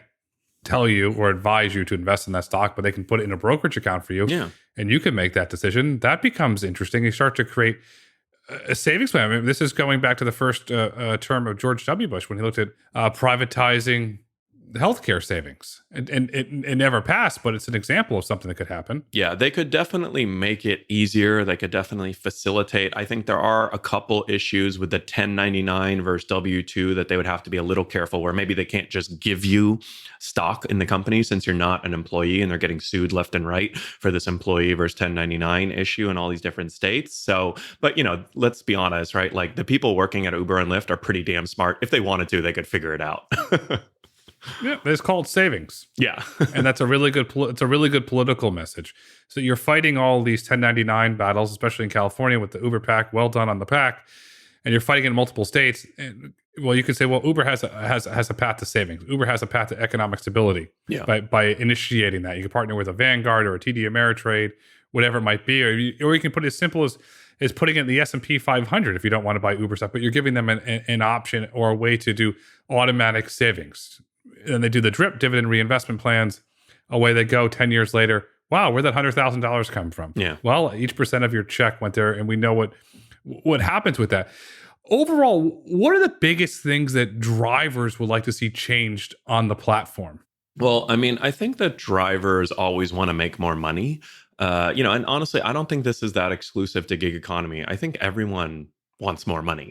Speaker 1: tell you or advise you to invest in that stock, but they can put it in a brokerage account for you.
Speaker 2: Yeah.
Speaker 1: And you can make that decision. That becomes interesting. You start to create a savings plan. I mean, this is going back to the first term of George W. Bush when he looked at privatizing healthcare savings. And it never passed, but it's an example of something that could happen.
Speaker 2: Yeah, they could definitely make it easier. They could definitely facilitate. I think there are a couple issues with the 1099 versus W-2 that they would have to be a little careful, where maybe they can't just give you stock in the company since you're not an employee, and they're getting sued left and right for this employee versus 1099 issue in all these different states. So, but let's be honest, right? Like the people working at Uber and Lyft are pretty damn smart. If they wanted to, they could figure it out.
Speaker 1: Yeah, it's called savings.
Speaker 2: Yeah.
Speaker 1: And that's a really good it's a really good political message. So you're fighting all these 1099 battles, especially in California with the Uber PAC. Well done on the PAC. And you're fighting in multiple states. And, well, you could say, well, Uber has a path to savings. Uber has a path to economic stability.
Speaker 2: Yeah.
Speaker 1: By initiating that. You can partner with a Vanguard or a TD Ameritrade, whatever it might be, or you can put it as simple as putting it in the S&P 500 if you don't want to buy Uber stuff, but you're giving them an option or a way to do automatic savings. And they do the DRIP, dividend reinvestment plans. Away they go 10 years later. Wow, where'd that $100,000 come from?
Speaker 2: Yeah.
Speaker 1: Well, each percent of your check went there, and we know what happens with that. Overall, what are the biggest things that drivers would like to see changed on the platform?
Speaker 2: Well, I mean, I think that drivers always want to make more money. And honestly, I don't think this is that exclusive to gig economy. I think everyone wants more money.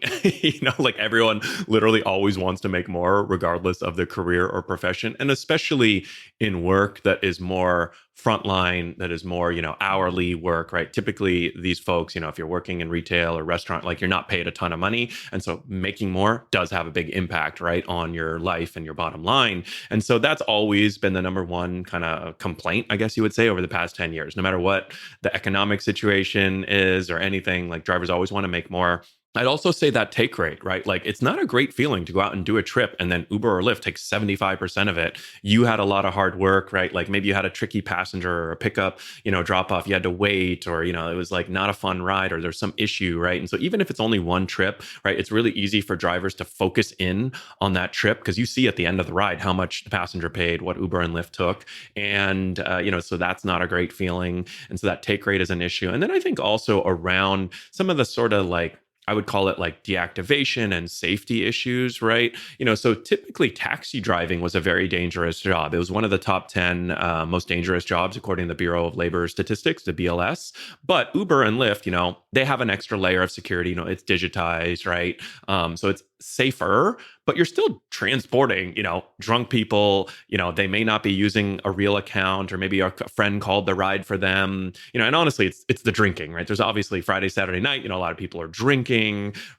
Speaker 2: Like everyone literally always wants to make more regardless of their career or profession. And especially in work that is more frontline, that is more, hourly work, right? Typically these folks, if you're working in retail or restaurant, like you're not paid a ton of money. And so making more does have a big impact, right, on your life and your bottom line. And so that's always been the number one kind of complaint, I guess you would say, over the past 10 years. No matter what the economic situation is or anything, like drivers always want to make more. I'd also say that take rate, right? Like it's not a great feeling to go out and do a trip and then Uber or Lyft takes 75% of it. You had a lot of hard work, right? Like maybe you had a tricky passenger or a pickup, drop off, you had to wait, or, it was like not a fun ride, or there's some issue, right? And so even if it's only one trip, right, it's really easy for drivers to focus in on that trip because you see at the end of the ride how much the passenger paid, what Uber and Lyft took. And, so that's not a great feeling. And so that take rate is an issue. And then I think also around some of the sort of like, I would call it like deactivation and safety issues, right? So typically taxi driving was a very dangerous job. It was one of the top 10 most dangerous jobs, according to the Bureau of Labor Statistics, the BLS. But Uber and Lyft, they have an extra layer of security. It's digitized, right? So it's safer, but you're still transporting, drunk people. They may not be using a real account, or maybe a friend called the ride for them. And honestly, it's the drinking, right? There's obviously Friday, Saturday night. A lot of people are drinking,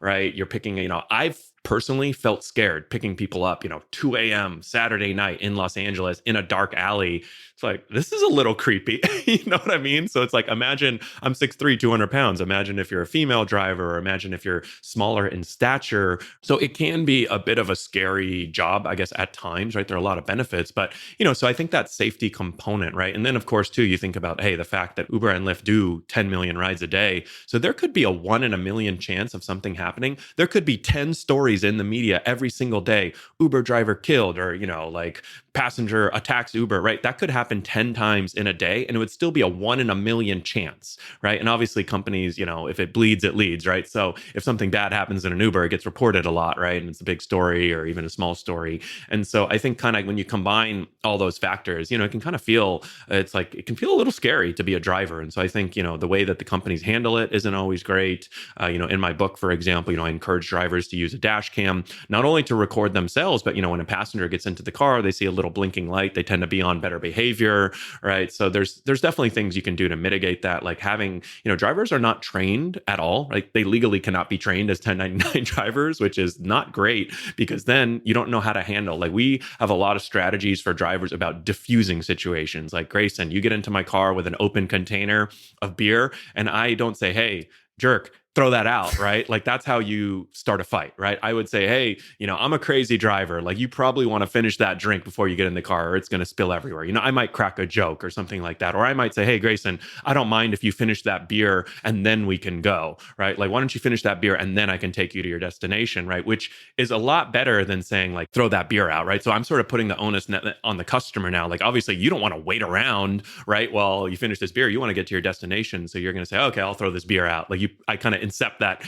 Speaker 2: right? You're picking. I've personally felt scared picking people up, 2 a.m. Saturday night in Los Angeles in a dark alley. It's like, this is a little creepy. You know what I mean? So it's like, imagine I'm 6'3", 200 pounds. Imagine if you're a female driver, or imagine if you're smaller in stature. So it can be a bit of a scary job, I guess, at times, right? There are a lot of benefits, but, so I think that safety component, right? And then of course, too, you think about, hey, the fact that Uber and Lyft do 10 million rides a day. So there could be a 1 in a million chance of something happening. There could be 10 stories in the media every single day. Uber driver killed, or, like passenger attacks Uber, right? That could happen 10 times in a day, and it would still be a 1 in a million chance, right? And obviously companies, if it bleeds, it leads, right? So if something bad happens in an Uber, it gets reported a lot, right? And it's a big story or even a small story. And so I think kind of when you combine all those factors, it can kind of feel, it's like, it can feel a little scary to be a driver. And so I think, the way that the companies handle it isn't always great. In my book, for example, I encourage drivers to use a dash cam, not only to record themselves, but, when a passenger gets into the car, they see a little blinking light, they tend to be on better behavior, right? So there's definitely things you can do to mitigate that. Like having, drivers are not trained at all, right? They legally cannot be trained as 1099 drivers, which is not great because then you don't know how to handle. Like we have a lot of strategies for drivers about diffusing situations. Like, Grayson, you get into my car with an open container of beer and I don't say, hey, jerk, throw that out, right? Like that's how you start a fight, right? I would say, hey, I'm a crazy driver. Like you probably want to finish that drink before you get in the car or it's going to spill everywhere. I might crack a joke or something like that. Or I might say, hey, Grayson, I don't mind if you finish that beer and then we can go, right? Like, why don't you finish that beer and then I can take you to your destination, right? Which is a lot better than saying like, throw that beer out, right? So I'm sort of putting the onus on the customer now. Like, obviously you don't want to wait around, right? While you finish this beer, you want to get to your destination. So you're going to say, okay, I'll throw this beer out. Like I kind of incept that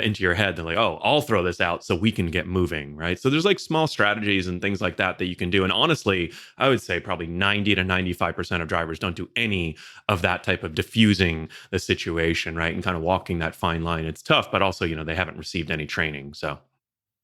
Speaker 2: into your head. They're like, oh, I'll throw this out so we can get moving, right? So there's like small strategies and things like that you can do. And honestly, I would say probably 90 to 95% of drivers don't do any of that type of diffusing the situation, right? And kind of walking that fine line. It's tough, but also, they haven't received any training. So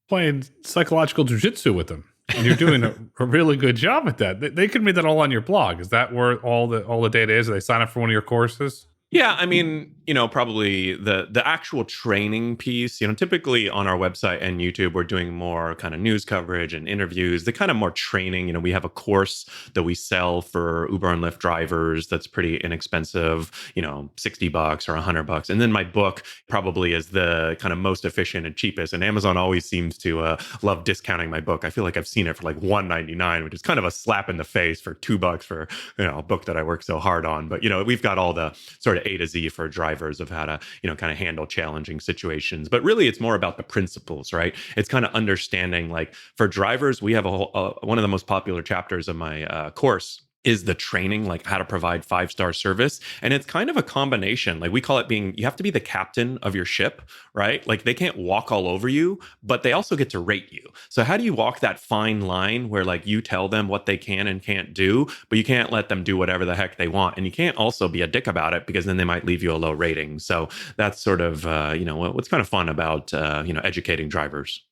Speaker 1: playing psychological jujitsu with them. And you're doing a really good job at that. They could read that all on your blog. Is that where all the data is? Do they sign up for one of your courses?
Speaker 2: Yeah, I mean, probably the actual training piece, typically on our website and YouTube, we're doing more kind of news coverage and interviews, the kind of more training. We have a course that we sell for Uber and Lyft drivers that's pretty inexpensive, $60 or $100. And then my book probably is the kind of most efficient and cheapest. And Amazon always seems to love discounting my book. I feel like I've seen it for like $1.99, which is kind of a slap in the face for $2 for, a book that I work so hard on. But, we've got all the sort of A to Z for drivers of how to, kind of handle challenging situations. But really, it's more about the principles, right? It's kind of understanding, like for drivers, we have a whole, one of the most popular chapters of my course is the training, like how to provide 5-star service. And it's kind of a combination. Like we call it you have to be the captain of your ship, right? Like they can't walk all over you, but they also get to rate you. So how do you walk that fine line where like you tell them what they can and can't do, but you can't let them do whatever the heck they want. And you can't also be a dick about it because then they might leave you a low rating. So that's sort of, what's kind of fun about, educating drivers.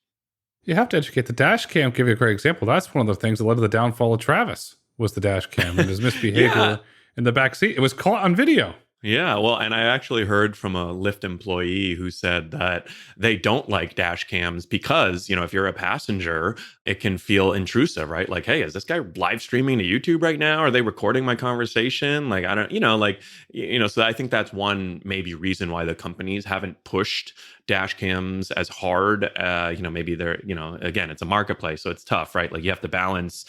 Speaker 1: You have to educate. The dash cam, give you a great example. That's one of the things that led to the downfall of Travis. Was the dash cam and his misbehavior in the back seat. It was caught on video.
Speaker 2: Yeah, well, and I actually heard from a Lyft employee who said that they don't like dash cams because, if you're a passenger, it can feel intrusive, right? Like, hey, is this guy live streaming to YouTube right now? Are they recording my conversation? Like, I don't, so I think that's one maybe reason why the companies haven't pushed dash cams as hard. Maybe they're, again, it's a marketplace, so it's tough, right? Like you have to balance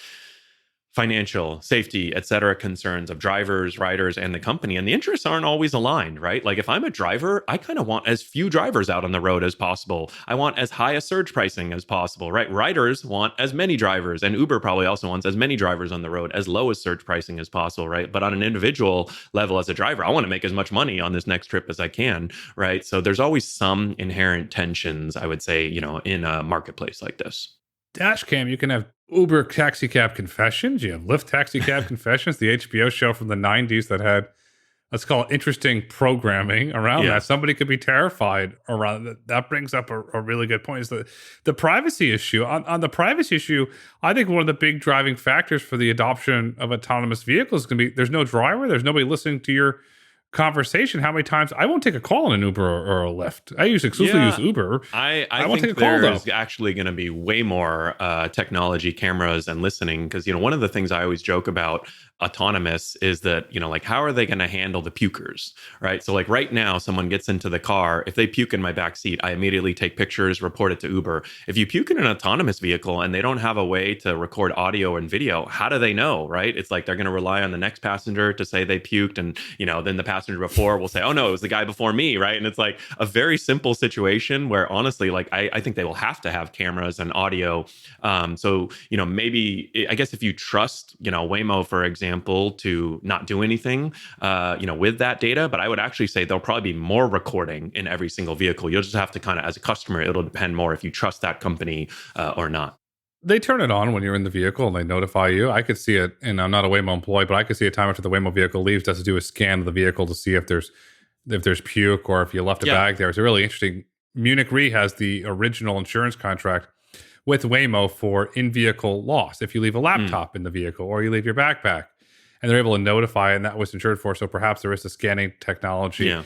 Speaker 2: financial, safety, et cetera, concerns of drivers, riders, and the company. And the interests aren't always aligned, right? Like if I'm a driver, I kind of want as few drivers out on the road as possible. I want as high a surge pricing as possible, right? Riders want as many drivers, and Uber probably also wants as many drivers on the road, as low as surge pricing as possible, right? But on an individual level as a driver, I want to make as much money on this next trip as I can, right? So there's always some inherent tensions, I would say, in a marketplace like this.
Speaker 1: Dash cam, you can have Uber taxi cab confessions. You have Lyft taxi cab confessions, the HBO show from the 90s that had, let's call it interesting programming around that. Somebody could be terrified around that. That brings up a really good point is the privacy issue. On the privacy issue, I think one of the big driving factors for the adoption of autonomous vehicles is going to be there's no driver, there's nobody listening to your conversation. How many times I won't take a call in an Uber or a Lyft. I exclusively use Uber.
Speaker 2: I
Speaker 1: won't
Speaker 2: think
Speaker 1: take a call,
Speaker 2: there's actually going to be way more technology, cameras, and listening because one of the things I always joke about autonomous is that like how are they going to handle the pukers, right? So like right now someone gets into the car, if they puke in my back seat, I immediately take pictures, report it to Uber. If you puke in an autonomous vehicle and they don't have a way to record audio and video, how do they know, right? It's like they're going to rely on the next passenger to say they puked, and then the passenger before will say, oh no, it was the guy before me, right? And it's like a very simple situation where honestly, like I think they will have to have cameras and audio. So maybe I guess if you trust Waymo, for example, to not do anything with that data, but I would actually say there'll probably be more recording in every single vehicle. You'll just have to kind of, as a customer, it'll depend more if you trust that company or not.
Speaker 1: They turn it on when you're in the vehicle and they notify you. I could see it, and I'm not a Waymo employee, but I could see a time after the Waymo vehicle leaves, does to do a scan of the vehicle to see if there's puke or if you left a bag there. It's a really interesting. Munich Re has the original insurance contract with Waymo for in-vehicle loss. If you leave a laptop in the vehicle or you leave your backpack, and they're able to notify, and that was insured for. So perhaps there is a scanning technology.
Speaker 2: Yeah.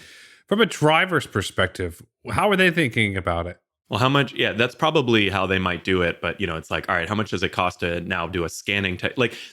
Speaker 1: From a driver's perspective, how are they thinking about it?
Speaker 2: Well, how much? Yeah, that's probably how they might do it. But, it's like, all right, how much does it cost to now do a scanning?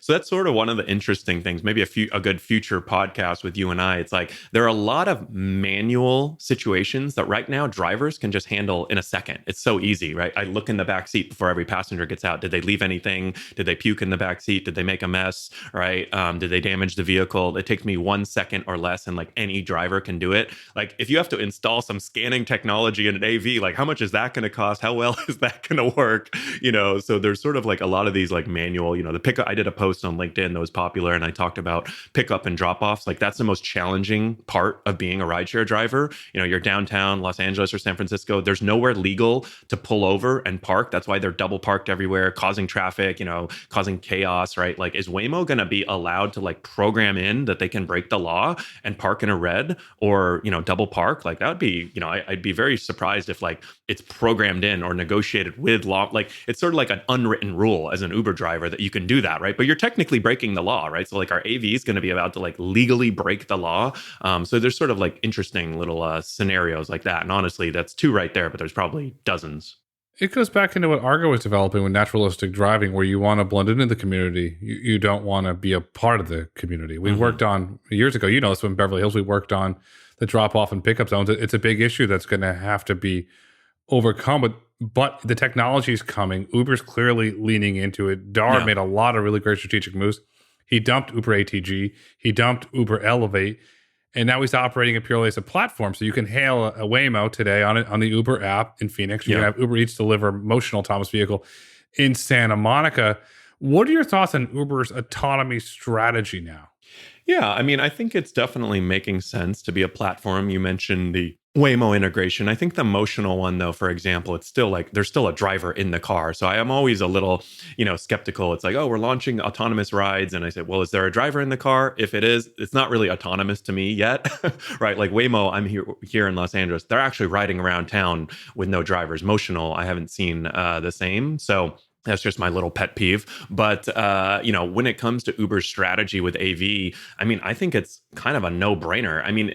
Speaker 2: So that's sort of one of the interesting things, maybe a good future podcast with you and I. It's like there are a lot of manual situations that right now drivers can just handle in a second. It's so easy, right? I look in the back seat before every passenger gets out. Did they leave anything? Did they puke in the back seat? Did they make a mess, right? Did they damage the vehicle? It takes me 1 second or less, and like any driver can do it. Like if you have to install some scanning technology in an AV, like how much is that that going to cost? How well is that going to work? So there's sort of like a lot of these like manual, the pickup. I did a post on LinkedIn that was popular, and I talked about pickup and drop offs. Like that's the most challenging part of being a rideshare driver. You're downtown Los Angeles or San Francisco. There's nowhere legal to pull over and park. That's why they're double parked everywhere, causing traffic, causing chaos, right? Like, is Waymo going to be allowed to like program in that they can break the law and park in a red or, double park? Like that would be, I'd be very surprised if like it's programmed in or negotiated with law. Like it's sort of like an unwritten rule as an Uber driver that you can do that, right? But you're technically breaking the law, right? So like our AV is going to be about to like legally break the law. So there's sort of like interesting little scenarios like that. And honestly, that's two right there, but there's probably dozens.
Speaker 1: It goes back into what Argo was developing with naturalistic driving, where you want to blend into the community. You don't want to be a part of the community. We worked on, years ago, this in Beverly Hills, we worked on the drop-off and pickup zones. It's a big issue that's going to have to be overcome, but the technology is coming. Uber's clearly leaning into it. Dara made a lot of really great strategic moves. He dumped Uber ATG. He dumped Uber Elevate. And now he's operating it purely as a platform. So you can hail a Waymo today on the Uber app in Phoenix. You can have Uber Eats deliver motion autonomous vehicle in Santa Monica. What are your thoughts on Uber's autonomy strategy now?
Speaker 2: Yeah, I mean, I think it's definitely making sense to be a platform. You mentioned the Waymo integration. I think the emotional one, though, for example, it's still like there's still a driver in the car. So I am always a little, skeptical. It's like, oh, we're launching autonomous rides. And I said, well, is there a driver in the car? If it is, it's not really autonomous to me yet, right? Like Waymo, I'm here in Los Angeles. They're actually riding around town with no drivers. Motional, I haven't seen the same. So that's just my little pet peeve. But, when it comes to Uber's strategy with AV, I mean, I think it's kind of a no-brainer. I mean,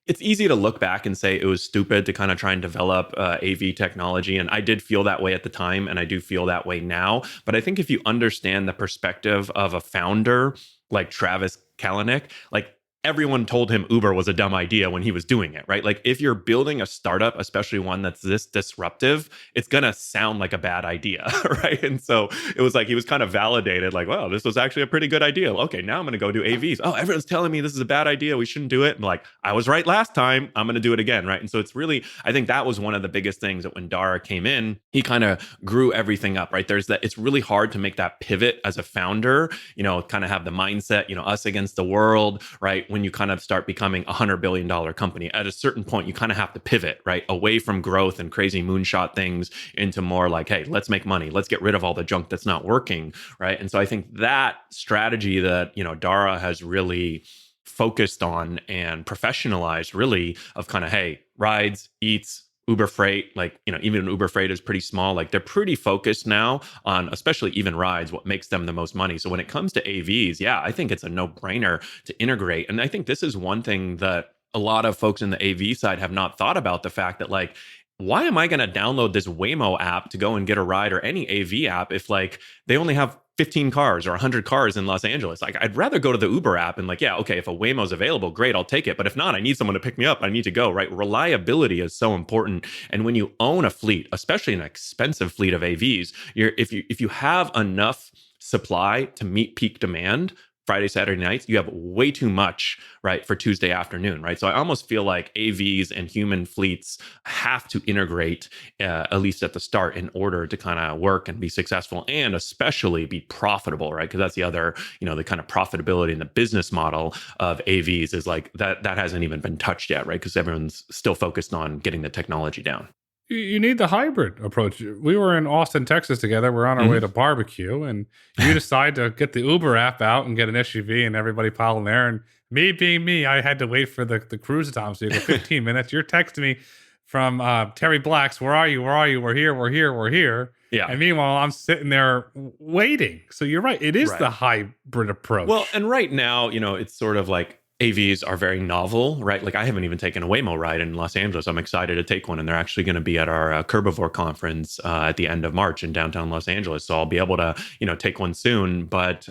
Speaker 2: it's easy to look back and say it was stupid to kind of try and develop AV technology. And I did feel that way at the time, and I do feel that way now. But I think if you understand the perspective of a founder like Travis Kalanick, like everyone told him Uber was a dumb idea when he was doing it, right? Like if you're building a startup, especially one that's this disruptive, it's going to sound like a bad idea, right? And so it was like he was kind of validated, like, well, this was actually a pretty good idea. Okay, now I'm going to go do AVs. Oh, everyone's telling me this is a bad idea. We shouldn't do it. I'm like, I was right last time. I'm going to do it again, right? And so it's really, I think that was one of the biggest things that when Dara came in, he kind of grew everything up, right? There's that, it's really hard to make that pivot as a founder, kind of have the mindset, us against the world, right? When you kind of start becoming $100 billion company, at a certain point, you kind of have to pivot, right? Away from growth and crazy moonshot things into more like, hey, let's make money. Let's get rid of all the junk that's not working, right? And so I think that strategy that, Dara has really focused on and professionalized really of kind of, hey, rides, eats, Uber Freight, like, even Uber Freight is pretty small. Like they're pretty focused now on, especially even rides, what makes them the most money. So when it comes to AVs, yeah, I think it's a no-brainer to integrate. And I think this is one thing that a lot of folks in the AV side have not thought about, the fact that like, why am I going to download this Waymo app to go and get a ride, or any AV app, if like they only have 15 cars or 100 cars in Los Angeles? Like I'd rather go to the Uber app and like, yeah, okay, if a Waymo's available, great, I'll take it. But if not, I need someone to pick me up. I need to go, right? Reliability is so important. And when you own a fleet, especially an expensive fleet of AVs, if you have enough supply to meet peak demand, Friday, Saturday nights, you have way too much, right, for Tuesday afternoon, right? So I almost feel like AVs and human fleets have to integrate, at least at the start, in order to kind of work and be successful, and especially be profitable, right? Because that's the other, the kind of profitability in the business model of AVs is like that hasn't even been touched yet, right? Because everyone's still focused on getting the technology down.
Speaker 1: You need the hybrid approach. We were in Austin, Texas together. We're on our way to barbecue, and you decide to get the Uber app out and get an SUV, and everybody piled in there. And me being me, I had to wait for the cruise time. So you go 15 minutes. You're texting me from Terry Black's, where are you? Where are you? We're here, we're here, we're here. Yeah. And meanwhile, I'm sitting there waiting. So you're right. It is the hybrid approach.
Speaker 2: Well, and right now, it's sort of like, AVs are very novel, right? Like I haven't even taken a Waymo ride in Los Angeles. I'm excited to take one, and they're actually going to be at our Curbivore conference at the end of March in downtown Los Angeles. So I'll be able to, take one soon. But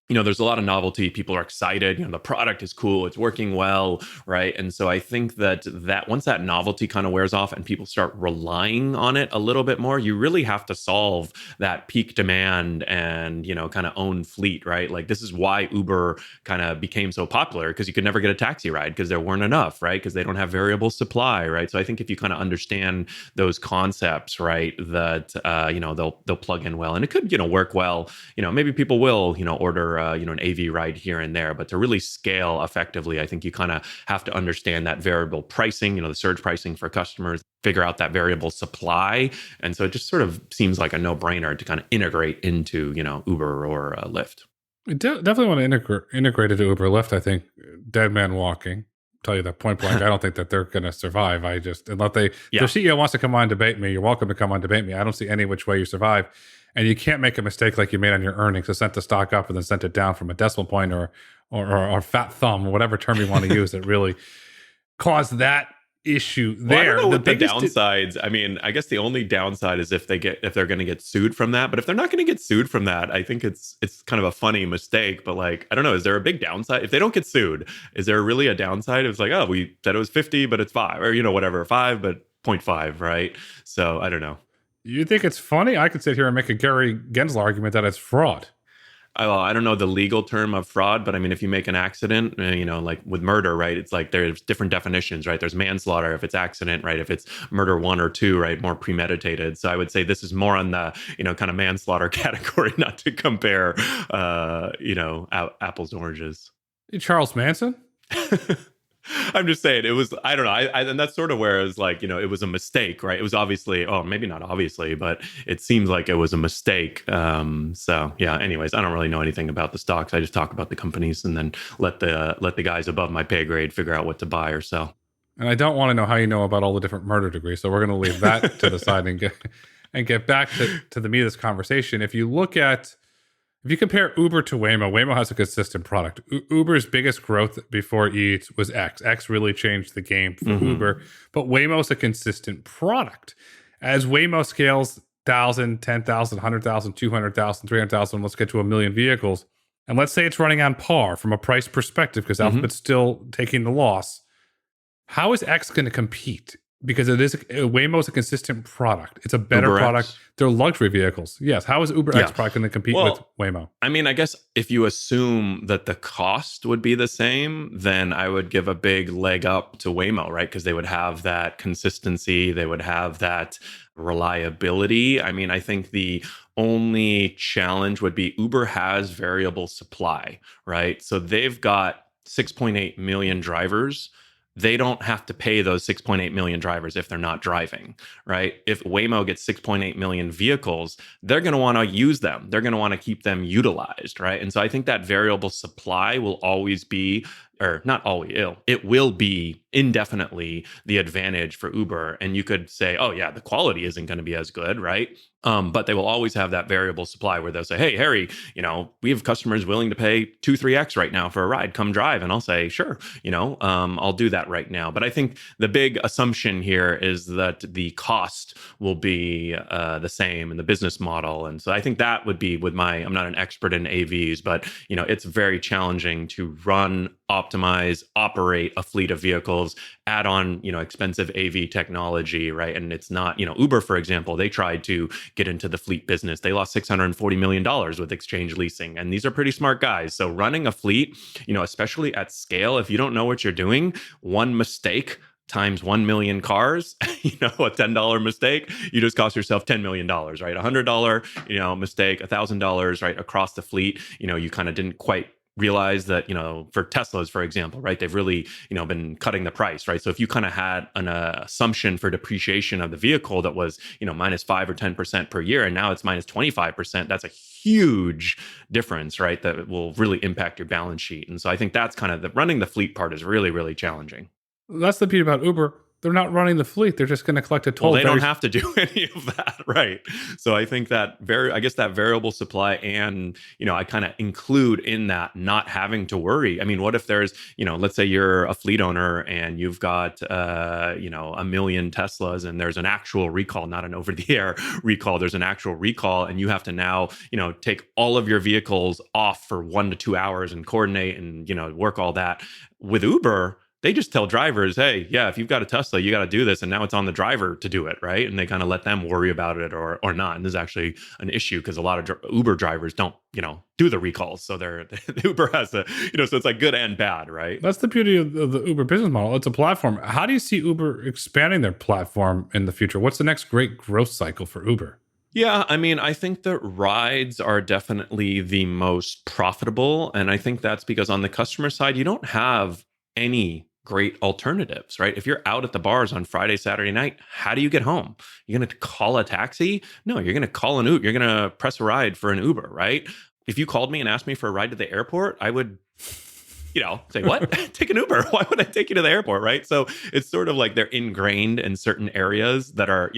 Speaker 2: there's a lot of novelty. People are excited. The product is cool. It's working well, right? And so I think that once that novelty kind of wears off and people start relying on it a little bit more, you really have to solve that peak demand and, kind of own fleet, right? Like this is why Uber kind of became so popular, because you could never get a taxi ride because there weren't enough, right? Because they don't have variable supply, right? So I think if you kind of understand those concepts, right, that they'll plug in well, and it could work well. Maybe people will order an AV ride here and there, but to really scale effectively, I think you kind of have to understand that variable pricing, the surge pricing for customers, figure out that variable supply. And so it just sort of seems like a no-brainer to kind of integrate into, Uber or Lyft.
Speaker 1: Definitely want to integrate it to Uber Lyft. I think dead man walking. Tell you that point blank. I don't think that they're going to survive. Unless their CEO wants to come on and debate me, you're welcome to come on and debate me. I don't see any which way you survive. And you can't make a mistake like you made on your earnings to sent the stock up and then sent it down from a decimal point or fat thumb or whatever term you want to use that really caused that issue there.
Speaker 2: Well, I don't know what the downsides. I guess the only downside is if they're going to get sued from that. But if they're not going to get sued from that, I think it's kind of a funny mistake. But like, I don't know, is there a big downside if they don't get sued? Is there really a downside? It's like, oh, we said it was 50, but it's 5, or whatever, 5, but 0.5, right? So I don't know.
Speaker 1: You think it's funny? I could sit here and make a Gary Gensler argument that it's fraud.
Speaker 2: I don't know the legal term of fraud, but if you make an accident, like with murder, right? It's like there's different definitions, right? There's manslaughter if it's accident, right? If it's murder 1 or 2, right? More premeditated. So I would say this is more on the, kind of manslaughter category, not to compare, apples to oranges.
Speaker 1: Charles Manson?
Speaker 2: I'm just saying it was, I don't know. And that's sort of where it was like, it was a mistake, right? It was obviously, maybe not obviously, but it seems like it was a mistake. So yeah, anyways, I don't really know anything about the stocks. I just talk about the companies and then let the guys above my pay grade figure out what to buy or sell.
Speaker 1: And I don't want to know how you know about all the different murder degrees. So we're going to leave that to the side and get back to the meat of this conversation. If you compare Uber to Waymo, Waymo has a consistent product. Uber's biggest growth before Eats was X. X really changed the game for Uber, but Waymo's a consistent product. As Waymo scales 1,000, 10,000, 100,000, 200,000, 300,000, let's get to 1 million vehicles. And let's say it's running on par from a price perspective because Alphabet's still taking the loss. How is X going to compete? Because Waymo's a consistent product. It's a better
Speaker 2: Uber
Speaker 1: product.
Speaker 2: X.
Speaker 1: They're luxury vehicles. Yes. How is Uber X product going to compete with Waymo?
Speaker 2: I guess if you assume that the cost would be the same, then I would give a big leg up to Waymo, right? Because they would have that consistency. They would have that reliability. I think the only challenge would be Uber has variable supply, right? So they've got 6.8 million drivers. They don't have to pay those 6.8 million drivers if they're not driving, right? If Waymo gets 6.8 million vehicles, they're going to want to use them. They're going to want to keep them utilized, right? And so I think that variable supply will always be, or not always, it will be indefinitely the advantage for Uber. And you could say, oh yeah, the quality isn't going to be as good, right? But they will always have that variable supply where they'll say, hey, Harry, we have customers willing to pay 2, 3x right now for a ride. Come drive. And I'll say, sure, I'll do that right now. But I think the big assumption here is that the cost will be the same in the business model. And so I think that would be I'm not an expert in AVs, but, it's very challenging to run, optimize, operate a fleet of vehicles, add on, expensive AV technology, right? And it's not, Uber, for example, they tried to get into the fleet business. They lost $640 million with exchange leasing. And these are pretty smart guys. So running a fleet, especially at scale, if you don't know what you're doing, one mistake times 1 million cars, a $10 mistake, you just cost yourself $10 million, right? $100, mistake, $1,000, right? Across the fleet, you kind of didn't quite realize that, for Teslas, for example, right, they've really, been cutting the price, right? So if you kind of had an assumption for depreciation of the vehicle that was, minus 5 or 10% per year, and now it's minus 25%, that's a huge difference, right? That will really impact your balance sheet. And so I think that's kind of running the fleet part is really, really challenging.
Speaker 1: That's the beauty about Uber. They're not running the fleet. They're just going to collect a toll.
Speaker 2: Well, they don't have to do any of that, right? So I think that I guess that variable supply, and I kind of include in that not having to worry. I mean, what if there's, let's say you're a fleet owner and you've got, a million Teslas, and there's an actual recall, not an over-the-air recall. There's an actual recall, and you have to now, take all of your vehicles off for 1 to 2 hours and coordinate and work all that. With Uber, they just tell drivers, hey, yeah, if you've got a Tesla, you got to do this. And now it's on the driver to do it, right? And they kind of let them worry about it or not. And this is actually an issue because a lot of Uber drivers don't, do the recalls. So Uber has so it's like good and bad, right?
Speaker 1: That's the beauty of the Uber business model. It's a platform. How do you see Uber expanding their platform in the future? What's the next great growth cycle for Uber?
Speaker 2: Yeah, I mean, I think that rides are definitely the most profitable. And I think that's because on the customer side, you don't have any great alternatives, right? If you're out at the bars on Friday, Saturday night, how do you get home? You're going to call a taxi? No, you're going to call an Uber. You're going to press a ride for an Uber, right? If you called me and asked me for a ride to the airport, I would, say, what? Take an Uber. Why would I take you to the airport, right? So it's sort of like they're ingrained in certain areas that are,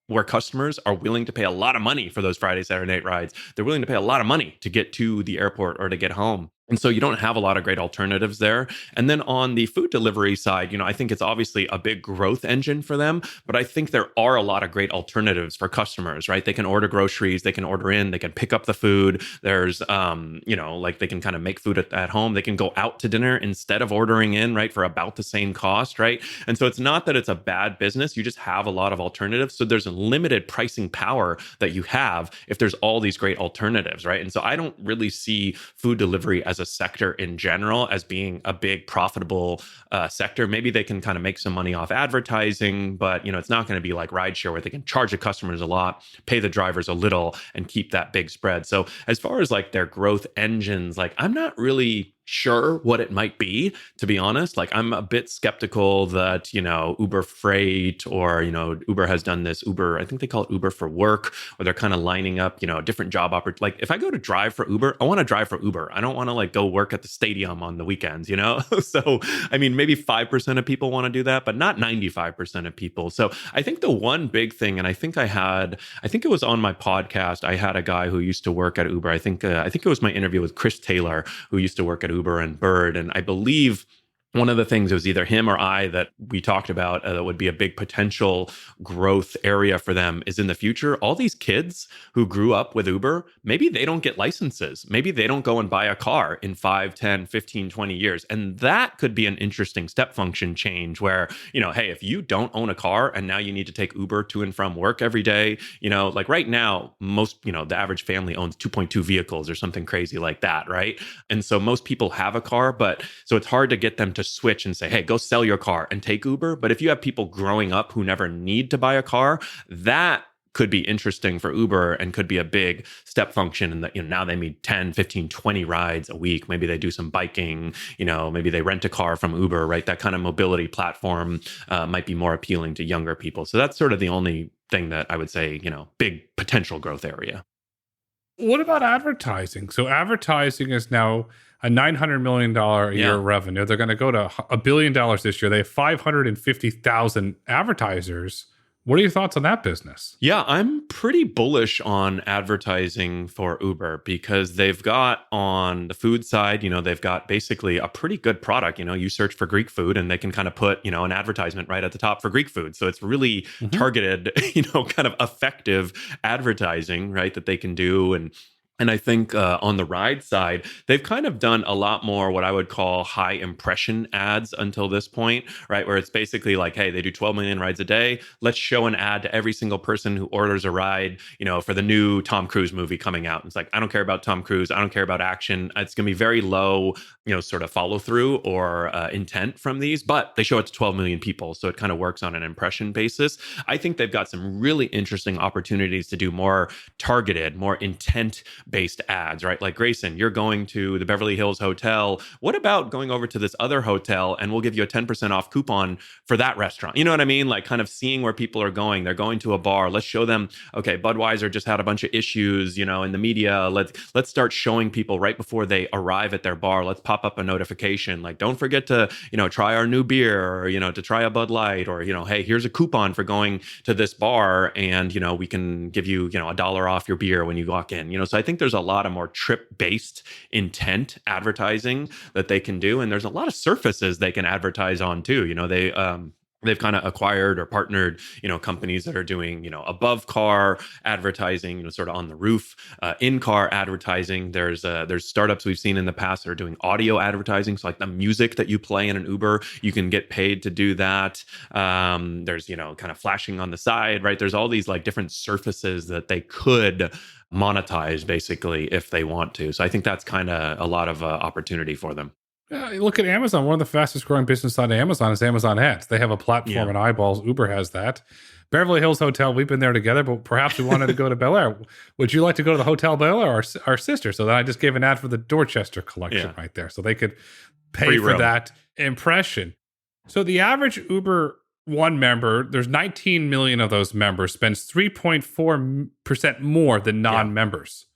Speaker 2: where customers are willing to pay a lot of money for those Friday, Saturday night rides. They're willing to pay a lot of money to get to the airport or to get home. And so you don't have a lot of great alternatives there. And then on the food delivery side, I think it's obviously a big growth engine for them, but I think there are a lot of great alternatives for customers, right? They can order groceries, they can order in, they can pick up the food. There's, like they can kind of make food at home. They can go out to dinner instead of ordering in, right? For about the same cost, right? And so it's not that it's a bad business. You just have a lot of alternatives. So there's a limited pricing power that you have if there's all these great alternatives, right? And so I don't really see food delivery as a sector in general as being a big profitable sector. Maybe they can kind of make some money off advertising, but it's not going to be like rideshare where they can charge the customers a lot, pay the drivers a little, and keep that big spread. So as far as like their growth engines, like I'm not really sure what it might be, to be honest. Like I'm a bit skeptical that, Uber Freight or, Uber has done this Uber, I think they call it Uber for Work, where they're kind of lining up, different job opportunities. Like if I go to drive for Uber, I want to drive for Uber. I don't want to like go work at the stadium on the weekends, So, I mean, maybe 5% of people want to do that, but not 95% of people. So I think the one big thing, and I think it was on my podcast, I had a guy who used to work at Uber. I think it was my interview with Chris Taylor, who used to work at Uber and Bird. And I believe one of the things, it was either him or I that we talked about that would be a big potential growth area for them is in the future. All these kids who grew up with Uber, maybe they don't get licenses. Maybe they don't go and buy a car in 5, 10, 15, 20 years. And that could be an interesting step function change where, hey, if you don't own a car and now you need to take Uber to and from work every day, like right now, most, the average family owns 2.2 vehicles or something crazy like that, right? And so most people have a car, but so it's hard to get them to switch and say, hey, go sell your car and take Uber. But if you have people growing up who never need to buy a car, that could be interesting for Uber and could be a big step function. And that, now they need 10, 15, 20 rides a week. Maybe they do some biking, maybe they rent a car from Uber, right? That kind of mobility platform might be more appealing to younger people. So that's sort of the only thing that I would say, big potential growth area.
Speaker 1: What about advertising? So advertising is now a $900 million a year revenue. They're going to go to $1 billion this year. They have 550,000 advertisers. What are your thoughts on that business?
Speaker 2: Yeah, I'm pretty bullish on advertising for Uber because they've got on the food side, they've got basically a pretty good product. You search for Greek food and they can kind of put, an advertisement right at the top for Greek food. So it's really targeted, kind of effective advertising, right, that they can do. And I think on the ride side, they've kind of done a lot more what I would call high impression ads until this point, right? Where it's basically like, hey, they do 12 million rides a day. Let's show an ad to every single person who orders a ride, for the new Tom Cruise movie coming out. It's like, I don't care about Tom Cruise. I don't care about action. It's going to be very low, sort of follow through or intent from these, but they show it to 12 million people. So it kind of works on an impression basis. I think they've got some really interesting opportunities to do more targeted, more intent based ads, right? Like, Grayson, you're going to the Beverly Hills Hotel. What about going over to this other hotel and we'll give you a 10% off coupon for that restaurant? You know what I mean? Like, kind of seeing where people are going. They're going to a bar. Let's show them, okay, Budweiser just had a bunch of issues, in the media. Let's start showing people right before they arrive at their bar. Let's pop up a notification. Like, don't forget to, try our new beer, or, to try a Bud Light, or, hey, here's a coupon for going to this bar, and, we can give you, $1 off your beer when you walk in. So I think there's a lot of more trip-based intent advertising that they can do. And there's a lot of surfaces they can advertise on too. They've kind of acquired or partnered, companies that are doing, above car advertising, sort of on the roof, in-car advertising. There's startups we've seen in the past that are doing audio advertising. So like the music that you play in an Uber, you can get paid to do that. There's, kind of flashing on the side, right? There's all these like different surfaces that they could monetize basically if they want to. So I think that's kind of a lot of opportunity for them.
Speaker 1: You look at Amazon. One of the fastest growing business on Amazon is Amazon Ads. They have a platform and eyeballs. Uber has that. Beverly Hills Hotel, we've been there together, but perhaps we wanted to go to Bel Air. Would you like to go to the Hotel Bel Air, our sister? So then I just gave an ad for the Dorchester collection right there. So they could pay for that impression. So the average Uber One member, there's 19 million of those members, spends 3.4% more than non-members.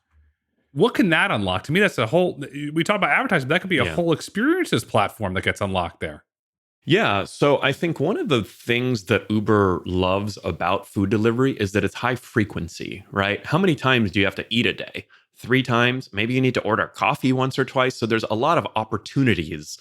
Speaker 1: What can that unlock? To me, that's a whole, we talk about advertising, but that could be a whole experiences platform that gets unlocked there.
Speaker 2: Yeah. So I think one of the things that Uber loves about food delivery is that it's high frequency, right? How many times do you have to eat a day? 3 times? Maybe you need to order coffee once or twice. So there's a lot of opportunities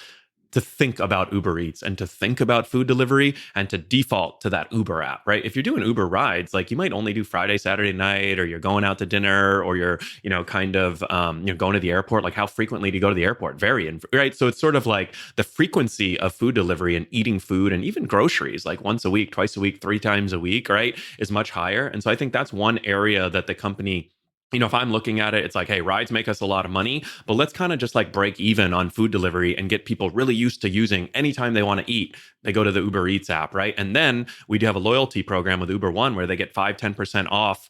Speaker 2: to think about Uber Eats and to think about food delivery and to default to that Uber app, right? If you're doing Uber rides, like you might only do Friday, Saturday night, or you're going out to dinner, or you're, kind of, going to the airport. Like, how frequently do you go to the airport? Right? So it's sort of like the frequency of food delivery and eating food and even groceries, like once a week, twice a week, 3 times a week, right, is much higher. And so I think that's one area that the company, if I'm looking at it, it's like, hey, rides make us a lot of money, but let's kind of just like break even on food delivery and get people really used to using anytime they want to eat, they go to the Uber Eats app, right? And then we do have a loyalty program with Uber One where they get 5-10% off,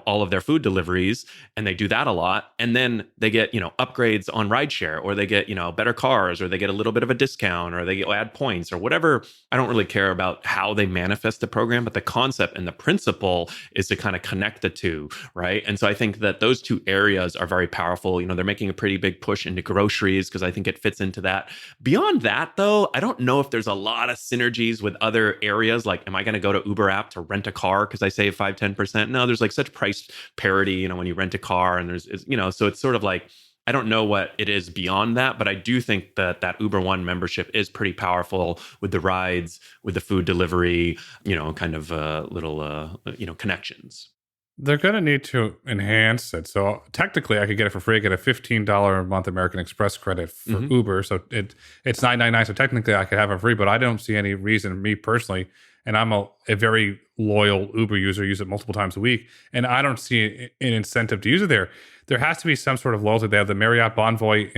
Speaker 2: all of their food deliveries, and they do that a lot. And then they get, upgrades on rideshare, or they get, better cars, or they get a little bit of a discount, or they get add points or whatever. I don't really care about how they manifest the program, but the concept and the principle is to kind of connect the two, right? And so I think that those 2 areas are very powerful. They're making a pretty big push into groceries because I think it fits into that. Beyond that, though, I don't know if there's a lot of synergies with other areas. Like, am I going to go to Uber app to rent a car because I save 5-10%? No, there's like such price parity, when you rent a car, and there's, so it's sort of like, I don't know what it is beyond that, but I do think that Uber One membership is pretty powerful with the rides, with the food delivery, kind of little, connections.
Speaker 1: They're going to need to enhance it. So technically, I could get it for free. I get a $15 a month American Express credit for Uber. So it's $9.99. So technically, I could have it free, but I don't see any reason, me personally, and I'm a very loyal Uber user, use it multiple times a week, and I don't see an incentive to use it there. There has to be some sort of loyalty. They have the Marriott Bonvoy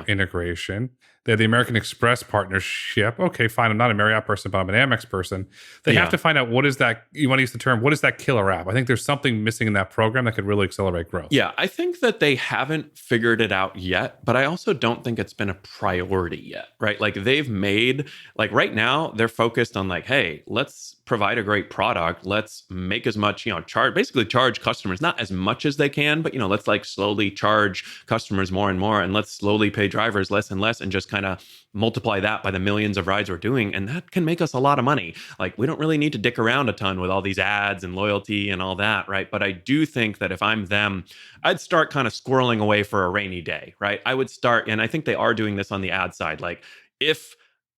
Speaker 1: integration. They have the American Express partnership. Okay, fine. I'm not a Marriott person, but I'm an Amex person. They have to find out what is that, you want to use the term, what is that killer app? I think there's something missing in that program that could really accelerate growth.
Speaker 2: Yeah, I think that they haven't figured it out yet, but I also don't think it's been a priority yet, right? Like they've made, like right now, they're focused on like, hey, let's provide a great product. Let's make as much, charge customers, not as much as they can, but, let's like slowly charge customers more and more, and let's slowly pay drivers less and less, and just kind of multiply that by the millions of rides we're doing. And that can make us a lot of money. Like we don't really need to dick around a ton with all these ads and loyalty and all that, right? But I do think that if I'm them, I'd start kind of squirreling away for a rainy day, right? I would start, and I think they are doing this on the ad side. Like if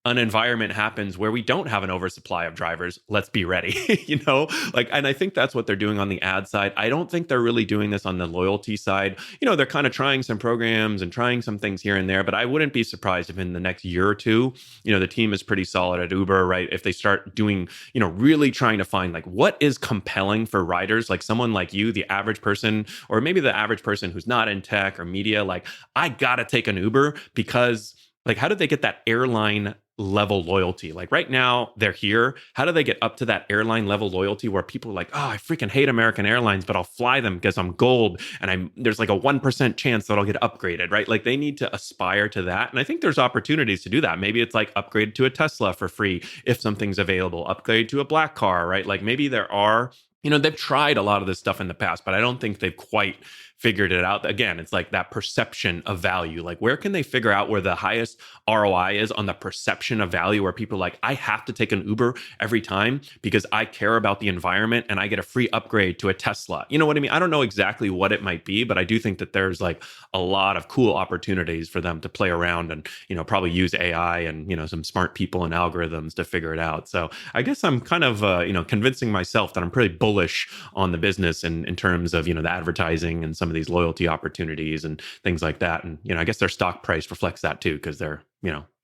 Speaker 2: an environment happens where we don't have an oversupply of drivers, let's be ready, and I think that's what they're doing on the ad side. I don't think they're really doing this on the loyalty side. They're kind of trying some programs and trying some things here and there, but I wouldn't be surprised if in the next year or two, the team is pretty solid at Uber, right? If they start doing, really trying to find like what is compelling for riders, like someone like you, the average person, or maybe the average person who's not in tech or media, like I gotta take an Uber because like, how do they get that airline level loyalty? Like right now they're here. How do they get up to that airline level loyalty where people are like, oh, I freaking hate American Airlines, but I'll fly them because I'm gold and there's like a 1% chance that I'll get upgraded, right? Like they need to aspire to that. And I think there's opportunities to do that. Maybe it's like upgrade to a Tesla for free if something's available, upgrade to a black car, right? Like maybe there are, they've tried a lot of this stuff in the past, but I don't think they've quite figured it out. Again, it's like that perception of value. Like, where can they figure out where the highest ROI is on the perception of value, where people are like, I have to take an Uber every time because I care about the environment and I get a free upgrade to a Tesla. You know what I mean? I don't know exactly what it might be, but I do think that there's like a lot of cool opportunities for them to play around and, probably use AI and, some smart people and algorithms to figure it out. So I guess I'm kind of, convincing myself that I'm pretty bullish on the business in terms of, the advertising and some of these loyalty opportunities and things like that. And, I guess their stock price reflects that too, because they're,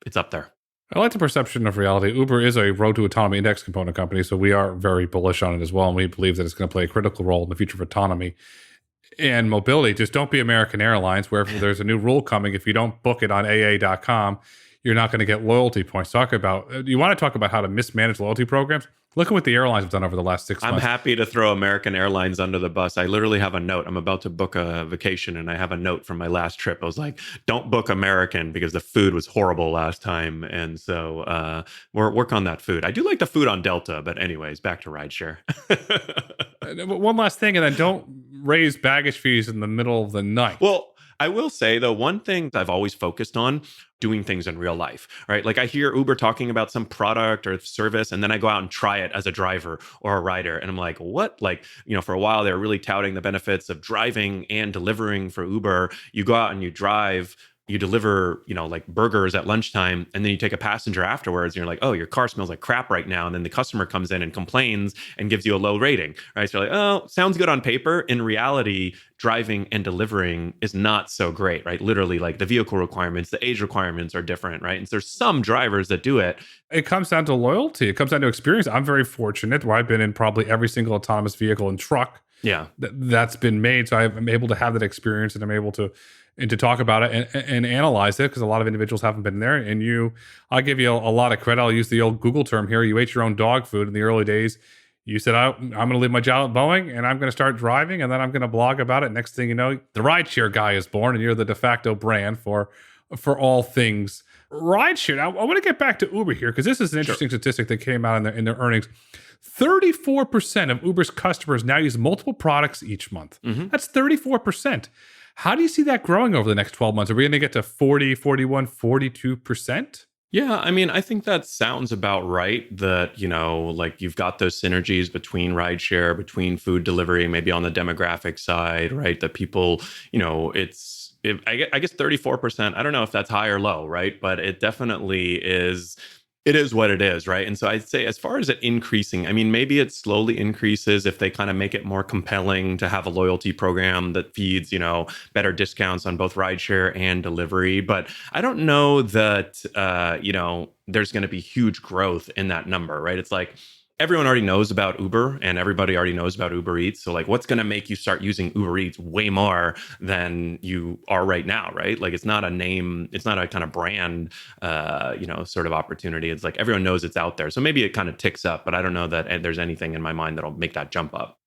Speaker 2: it's up there.
Speaker 1: I like the perception of reality. Uber is a road to autonomy index component company, so we are very bullish on it as well. And we believe that it's going to play a critical role in the future of autonomy and mobility. Just don't be American Airlines, where there's a new rule coming. If you don't book it on AA.com, you're not going to get loyalty points. You want to talk about how to mismanage loyalty programs? Look at what the airlines have done over the last 6 months.
Speaker 2: I'm happy to throw American Airlines under the bus. I literally have a note. I'm about to book a vacation and I have a note from my last trip. I was like, don't book American because the food was horrible last time. And so work on that food. I do like the food on Delta, but anyways, back to rideshare.
Speaker 1: One last thing, and then don't raise baggage fees in the middle of the night.
Speaker 2: Well, I will say, though, one thing I've always focused on, doing things in real life, right? Like I hear Uber talking about some product or service, and then I go out and try it as a driver or a rider. And I'm like, what? Like, for a while, they're really touting the benefits of driving and delivering for Uber. You go out and you drive, you deliver, like burgers at lunchtime, and then you take a passenger afterwards and you're like, oh, your car smells like crap right now. And then the customer comes in and complains and gives you a low rating, right? So you're like, oh, sounds good on paper. In reality, driving and delivering is not so great, right? Literally, like the vehicle requirements, the age requirements are different, right? And so there's some drivers that do it.
Speaker 1: It comes down to loyalty. It comes down to experience. I'm very fortunate where I've been in probably every single autonomous vehicle and truck that's been made. So I'm able to have that experience, and I'm able to talk about it and analyze it, because a lot of individuals haven't been there. And I'll give you a lot of credit. I'll use the old Google term here. You ate your own dog food in the early days. You said, I'm going to leave my job at Boeing and I'm going to start driving, and then I'm going to blog about it. Next thing you know, the Rideshare Guy is born, and you're the de facto brand for all things rideshare. Now, I want to get back to Uber here, because this is an interesting statistic that came out in their earnings. 34% of Uber's customers now use multiple products each month. Mm-hmm. That's 34%. How do you see that growing over the next 12 months? Are we going to get to 40, 41, 42%?
Speaker 2: Yeah, I mean, I think that sounds about right, that, like you've got those synergies between rideshare, between food delivery, maybe on the demographic side, right? That people, I guess 34%, I don't know if that's high or low, right? But it definitely is. It is what it is, right? And so I'd say, as far as it increasing, I mean, maybe it slowly increases if they kind of make it more compelling to have a loyalty program that feeds, better discounts on both rideshare and delivery. But I don't know that, there's going to be huge growth in that number, right? It's like, everyone already knows about Uber and everybody already knows about Uber Eats. So like, what's going to make you start using Uber Eats way more than you are right now, right? Like, it's not a name, it's not a kind of brand, sort of opportunity. It's like everyone knows it's out there. So maybe it kind of ticks up, but I don't know that there's anything in my mind that'll make that jump up.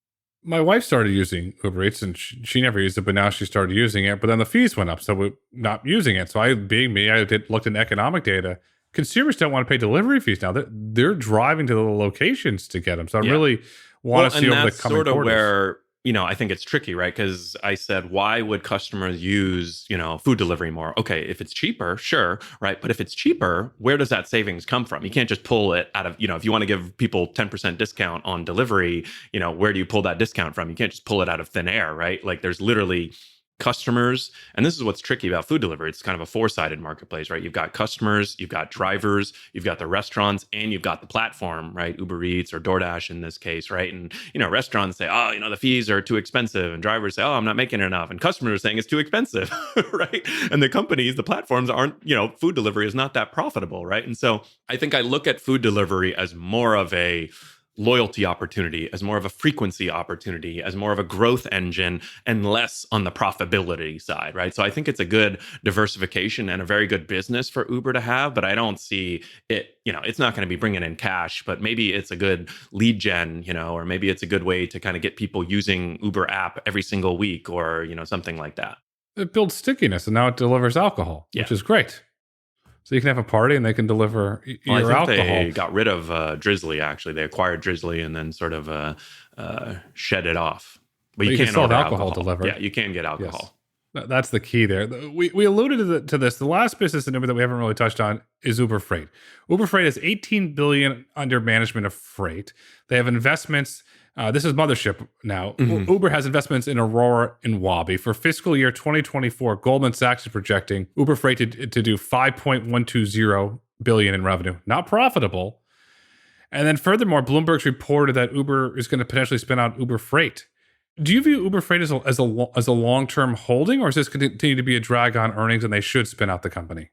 Speaker 1: My wife started using Uber Eats, and she never used it, but now she started using it. But then the fees went up, so we're not using it. So looked in economic data. Consumers don't want to pay delivery fees now. They're driving to the locations to get them. So I really want to see over the coming
Speaker 2: sort of
Speaker 1: quarters.
Speaker 2: Where, I think it's tricky, right? Because I said, why would customers use, food delivery more? Okay, if it's cheaper, sure, right? But if it's cheaper, where does that savings come from? You can't just pull it out of, if you want to give people 10% discount on delivery, where do you pull that discount from? You can't just pull it out of thin air, right? Like, there's literally customers, and this is what's tricky about food delivery. It's kind of a four-sided marketplace, right? You've got customers, you've got drivers, you've got the restaurants, and you've got the platform, right? Uber Eats or DoorDash in this case, right? And, restaurants say, oh, the fees are too expensive. And drivers say, oh, I'm not making enough. And customers are saying it's too expensive, right? And the companies, the platforms aren't, food delivery is not that profitable, right? And so I think I look at food delivery as more of a loyalty opportunity, as more of a frequency opportunity, as more of a growth engine, and less on the profitability side, right? So I think it's a good diversification and a very good business for Uber to have, but I don't see it, it's not going to be bringing in cash, but maybe it's a good lead gen, or maybe it's a good way to kind of get people using Uber app every single week or, something like that.
Speaker 1: It builds stickiness, and now it delivers alcohol, which is great. So you can have a party and they can deliver your alcohol.
Speaker 2: They got rid of Drizzly, actually. They acquired Drizzly and then sort of shed it off. But you can't order alcohol delivered. Yeah, you can get alcohol.
Speaker 1: Yes. That's the key there. We alluded to this. The last business in Uber that we haven't really touched on is Uber Freight. Uber Freight has $18 billion under management of freight. They have investments. This is Mothership now. Mm-hmm. Uber has investments in Aurora and Wabi. For fiscal year 2024, Goldman Sachs is projecting Uber Freight to do $5.120 billion in revenue. Not profitable. And then furthermore, Bloomberg's reported that Uber is going to potentially spin out Uber Freight. Do you view Uber Freight as a long-term holding, or is this going to continue to be a drag on earnings and they should spin out the company?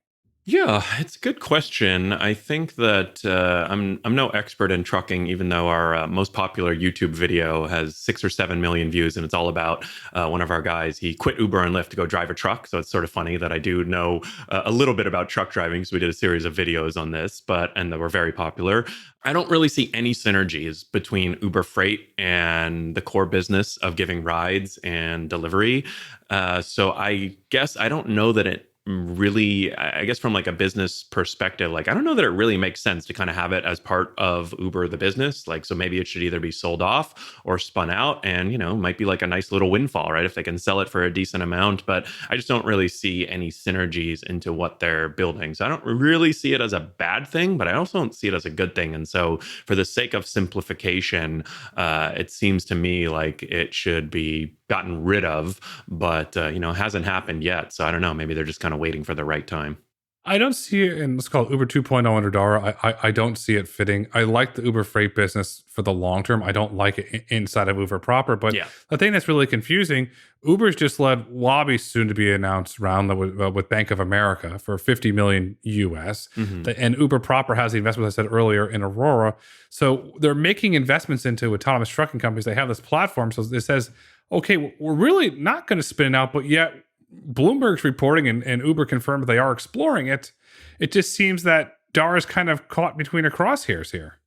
Speaker 2: Yeah, it's a good question. I think that I'm no expert in trucking, even though our most popular YouTube video has 6 or 7 million views, and it's all about one of our guys. He quit Uber and Lyft to go drive a truck. So it's sort of funny that I do know a little bit about truck driving, because we did a series of videos on this, and they were very popular. I don't really see any synergies between Uber Freight and the core business of giving rides and delivery. So I guess I don't know that it really, I guess from like a business perspective, like I don't know that it really makes sense to kind of have it as part of Uber the business. Like, so maybe it should either be sold off or spun out, and might be like a nice little windfall, right, if they can sell it for a decent amount. But I just don't really see any synergies into what they're building. So I don't really see it as a bad thing, but I also don't see it as a good thing. And so for the sake of simplification, it seems to me like it should be gotten rid of, but hasn't happened yet. So I don't know, maybe they're just kind of waiting for the right time.
Speaker 1: I don't see it in, let's call it Uber 2.0 under Dara. I don't see it fitting. I like the Uber Freight business for the long term. I don't like it inside of Uber proper. But the thing that's really confusing, Uber's just led Wabi's soon to be announced round with Bank of America for $50 million US. Mm-hmm. And Uber proper has the investments I said earlier in Aurora. So they're making investments into autonomous trucking companies. They have this platform. So it says, okay, we're really not going to spin it out, but yet Bloomberg's reporting and Uber confirmed they are exploring it. It just seems that Dara's kind of caught between her crosshairs here.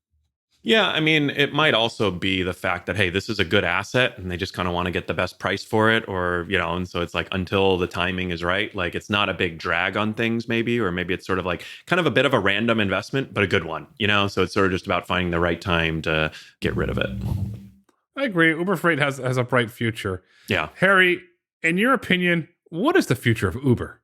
Speaker 2: Yeah, I mean, it might also be the fact that, hey, this is a good asset and they just kind of want to get the best price for it, or, and so it's like until the timing is right, like it's not a big drag on things maybe, or maybe it's sort of like kind of a bit of a random investment, but a good one, so it's sort of just about finding the right time to get rid of it.
Speaker 1: I agree. Uber Freight has a bright future.
Speaker 2: Yeah.
Speaker 1: Harry, in your opinion, what is the future of Uber?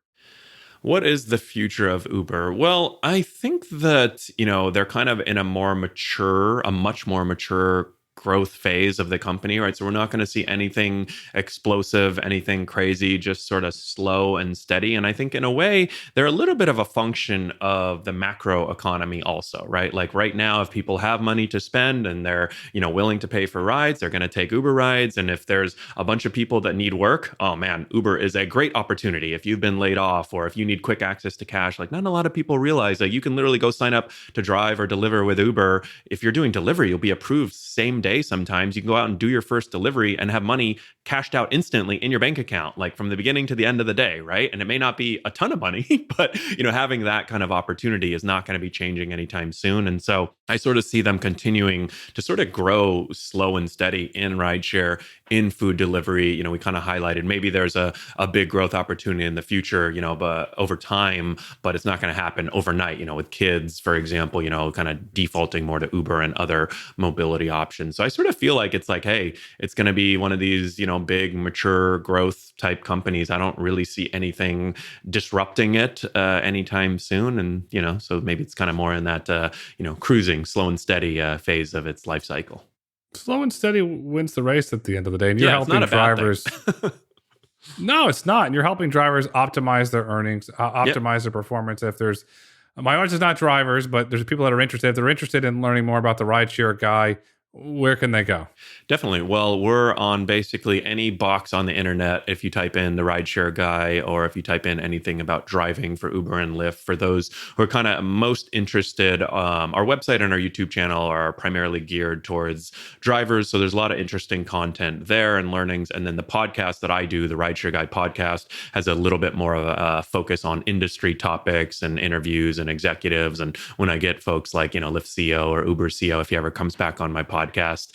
Speaker 2: What is the future of Uber? Well, I think that, they're kind of in a much more mature growth phase of the company, right? So we're not going to see anything explosive, anything crazy, just sort of slow and steady. And I think in a way, they're a little bit of a function of the macro economy also, right? Like right now, if people have money to spend and they're, willing to pay for rides, they're going to take Uber rides. And if there's a bunch of people that need work, oh man, Uber is a great opportunity. If you've been laid off or if you need quick access to cash, like not a lot of people realize that you can literally go sign up to drive or deliver with Uber. If you're doing delivery, you'll be approved same day. Sometimes you can go out and do your first delivery and have money cashed out instantly in your bank account, like from the beginning to the end of the day, right? And it may not be a ton of money, but having that kind of opportunity is not going to be changing anytime soon. And so I sort of see them continuing to sort of grow slow and steady in rideshare, in food delivery. We kind of highlighted maybe there's a big growth opportunity in the future, but over time, but it's not going to happen overnight, with kids, for example, kind of defaulting more to Uber and other mobility options. So I sort of feel like it's like, hey, it's going to be one of these, big mature growth type companies. I don't really see anything disrupting it anytime soon. And, so maybe it's kind of more in that, cruising, slow and steady phase of its life cycle.
Speaker 1: Slow and steady wins the race at the end of the day. And you're helping drivers. No, it's not. And you're helping drivers optimize their earnings, optimize their performance. If there's, my audience is not drivers, but there's people that are interested. If they're interested in learning more about the Rideshare Guy, where can they go?
Speaker 2: Definitely. Well, we're on basically any box on the internet. If you type in the Rideshare Guy, or if you type in anything about driving for Uber and Lyft, for those who are kind of most interested, our website and our YouTube channel are primarily geared towards drivers. So there's a lot of interesting content there and learnings. And then the podcast that I do, the Rideshare Guy podcast, has a little bit more of a focus on industry topics and interviews and executives. And when I get folks like, Lyft CEO or Uber CEO, if he ever comes back on my podcast,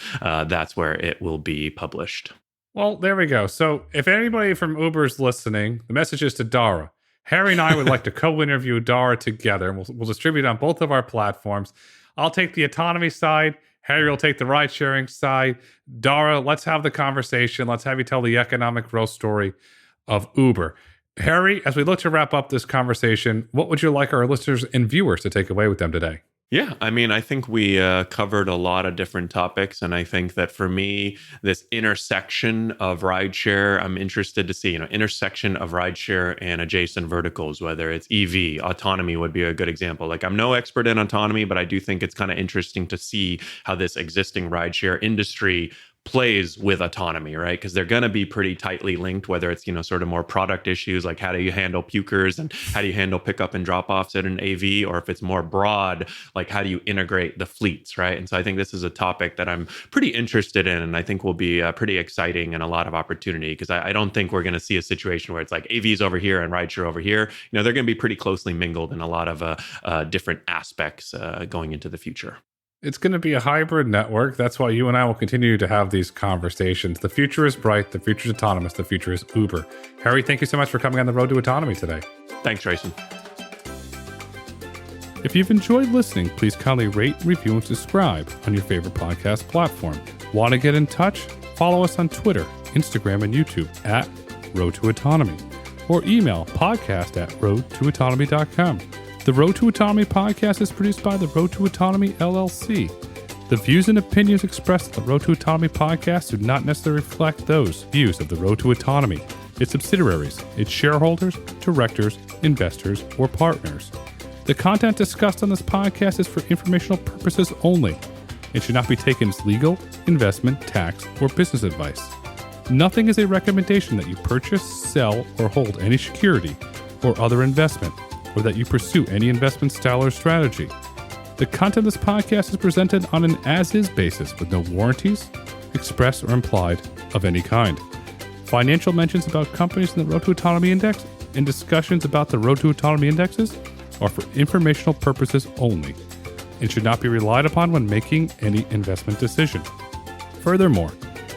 Speaker 2: that's where it will be published.
Speaker 1: Well, there we go. So if anybody from Uber's listening, the message is to Dara. Harry and I would like to co-interview Dara together. We'll distribute on both of our platforms. I'll take the autonomy side. Harry will take the ride-sharing side. Dara, let's have the conversation. Let's have you tell the economic growth story of Uber. Harry, as we look to wrap up this conversation, what would you like our listeners and viewers to take away with them today?
Speaker 2: Yeah, I think we covered a lot of different topics. And I think that for me, this intersection of rideshare, I'm interested to see, intersection of rideshare and adjacent verticals, whether it's EV, autonomy would be a good example. Like, I'm no expert in autonomy, but I do think it's kind of interesting to see how this existing rideshare industry plays with autonomy, right? Because they're going to be pretty tightly linked, whether it's, sort of more product issues, like how do you handle pukers and how do you handle pickup and drop offs at an AV, or if it's more broad, like how do you integrate the fleets, right? And so I think this is a topic that I'm pretty interested in, and I think will be pretty exciting and a lot of opportunity, because I don't think we're going to see a situation where it's like AVs over here and rideshare over here. They're going to be pretty closely mingled in a lot of different aspects going into the future.
Speaker 1: It's going to be a hybrid network. That's why you and I will continue to have these conversations. The future is bright. The future is autonomous. The future is Uber. Harry, thank you so much for coming on the Road to Autonomy today.
Speaker 2: Thanks, Grayson.
Speaker 1: If you've enjoyed listening, please kindly rate, review, and subscribe on your favorite podcast platform. Want to get in touch? Follow us on Twitter, Instagram, and YouTube at Road to Autonomy, or email podcast@roadtoautonomy.com. The Road to Autonomy podcast is produced by the Road to Autonomy, LLC. The views and opinions expressed at the Road to Autonomy podcast do not necessarily reflect those views of the Road to Autonomy, its subsidiaries, its shareholders, directors, investors, or partners. The content discussed on this podcast is for informational purposes only. It should not be taken as legal, investment, tax, or business advice. Nothing is a recommendation that you purchase, sell, or hold any security or other investment, or that you pursue any investment style or strategy. The content of this podcast is presented on an as-is basis with no warranties, express or implied, of any kind. Financial mentions about companies in the Road to Autonomy Index and discussions about the Road to Autonomy Indexes are for informational purposes only and should not be relied upon when making any investment decision. Furthermore,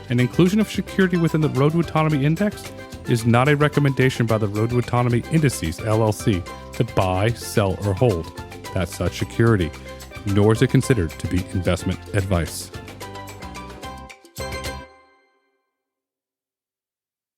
Speaker 1: an inclusion of security within the Road to Autonomy Index is not a recommendation by the Road to Autonomy Indices, LLC, to buy, sell, or hold that such security, nor is it considered to be investment advice.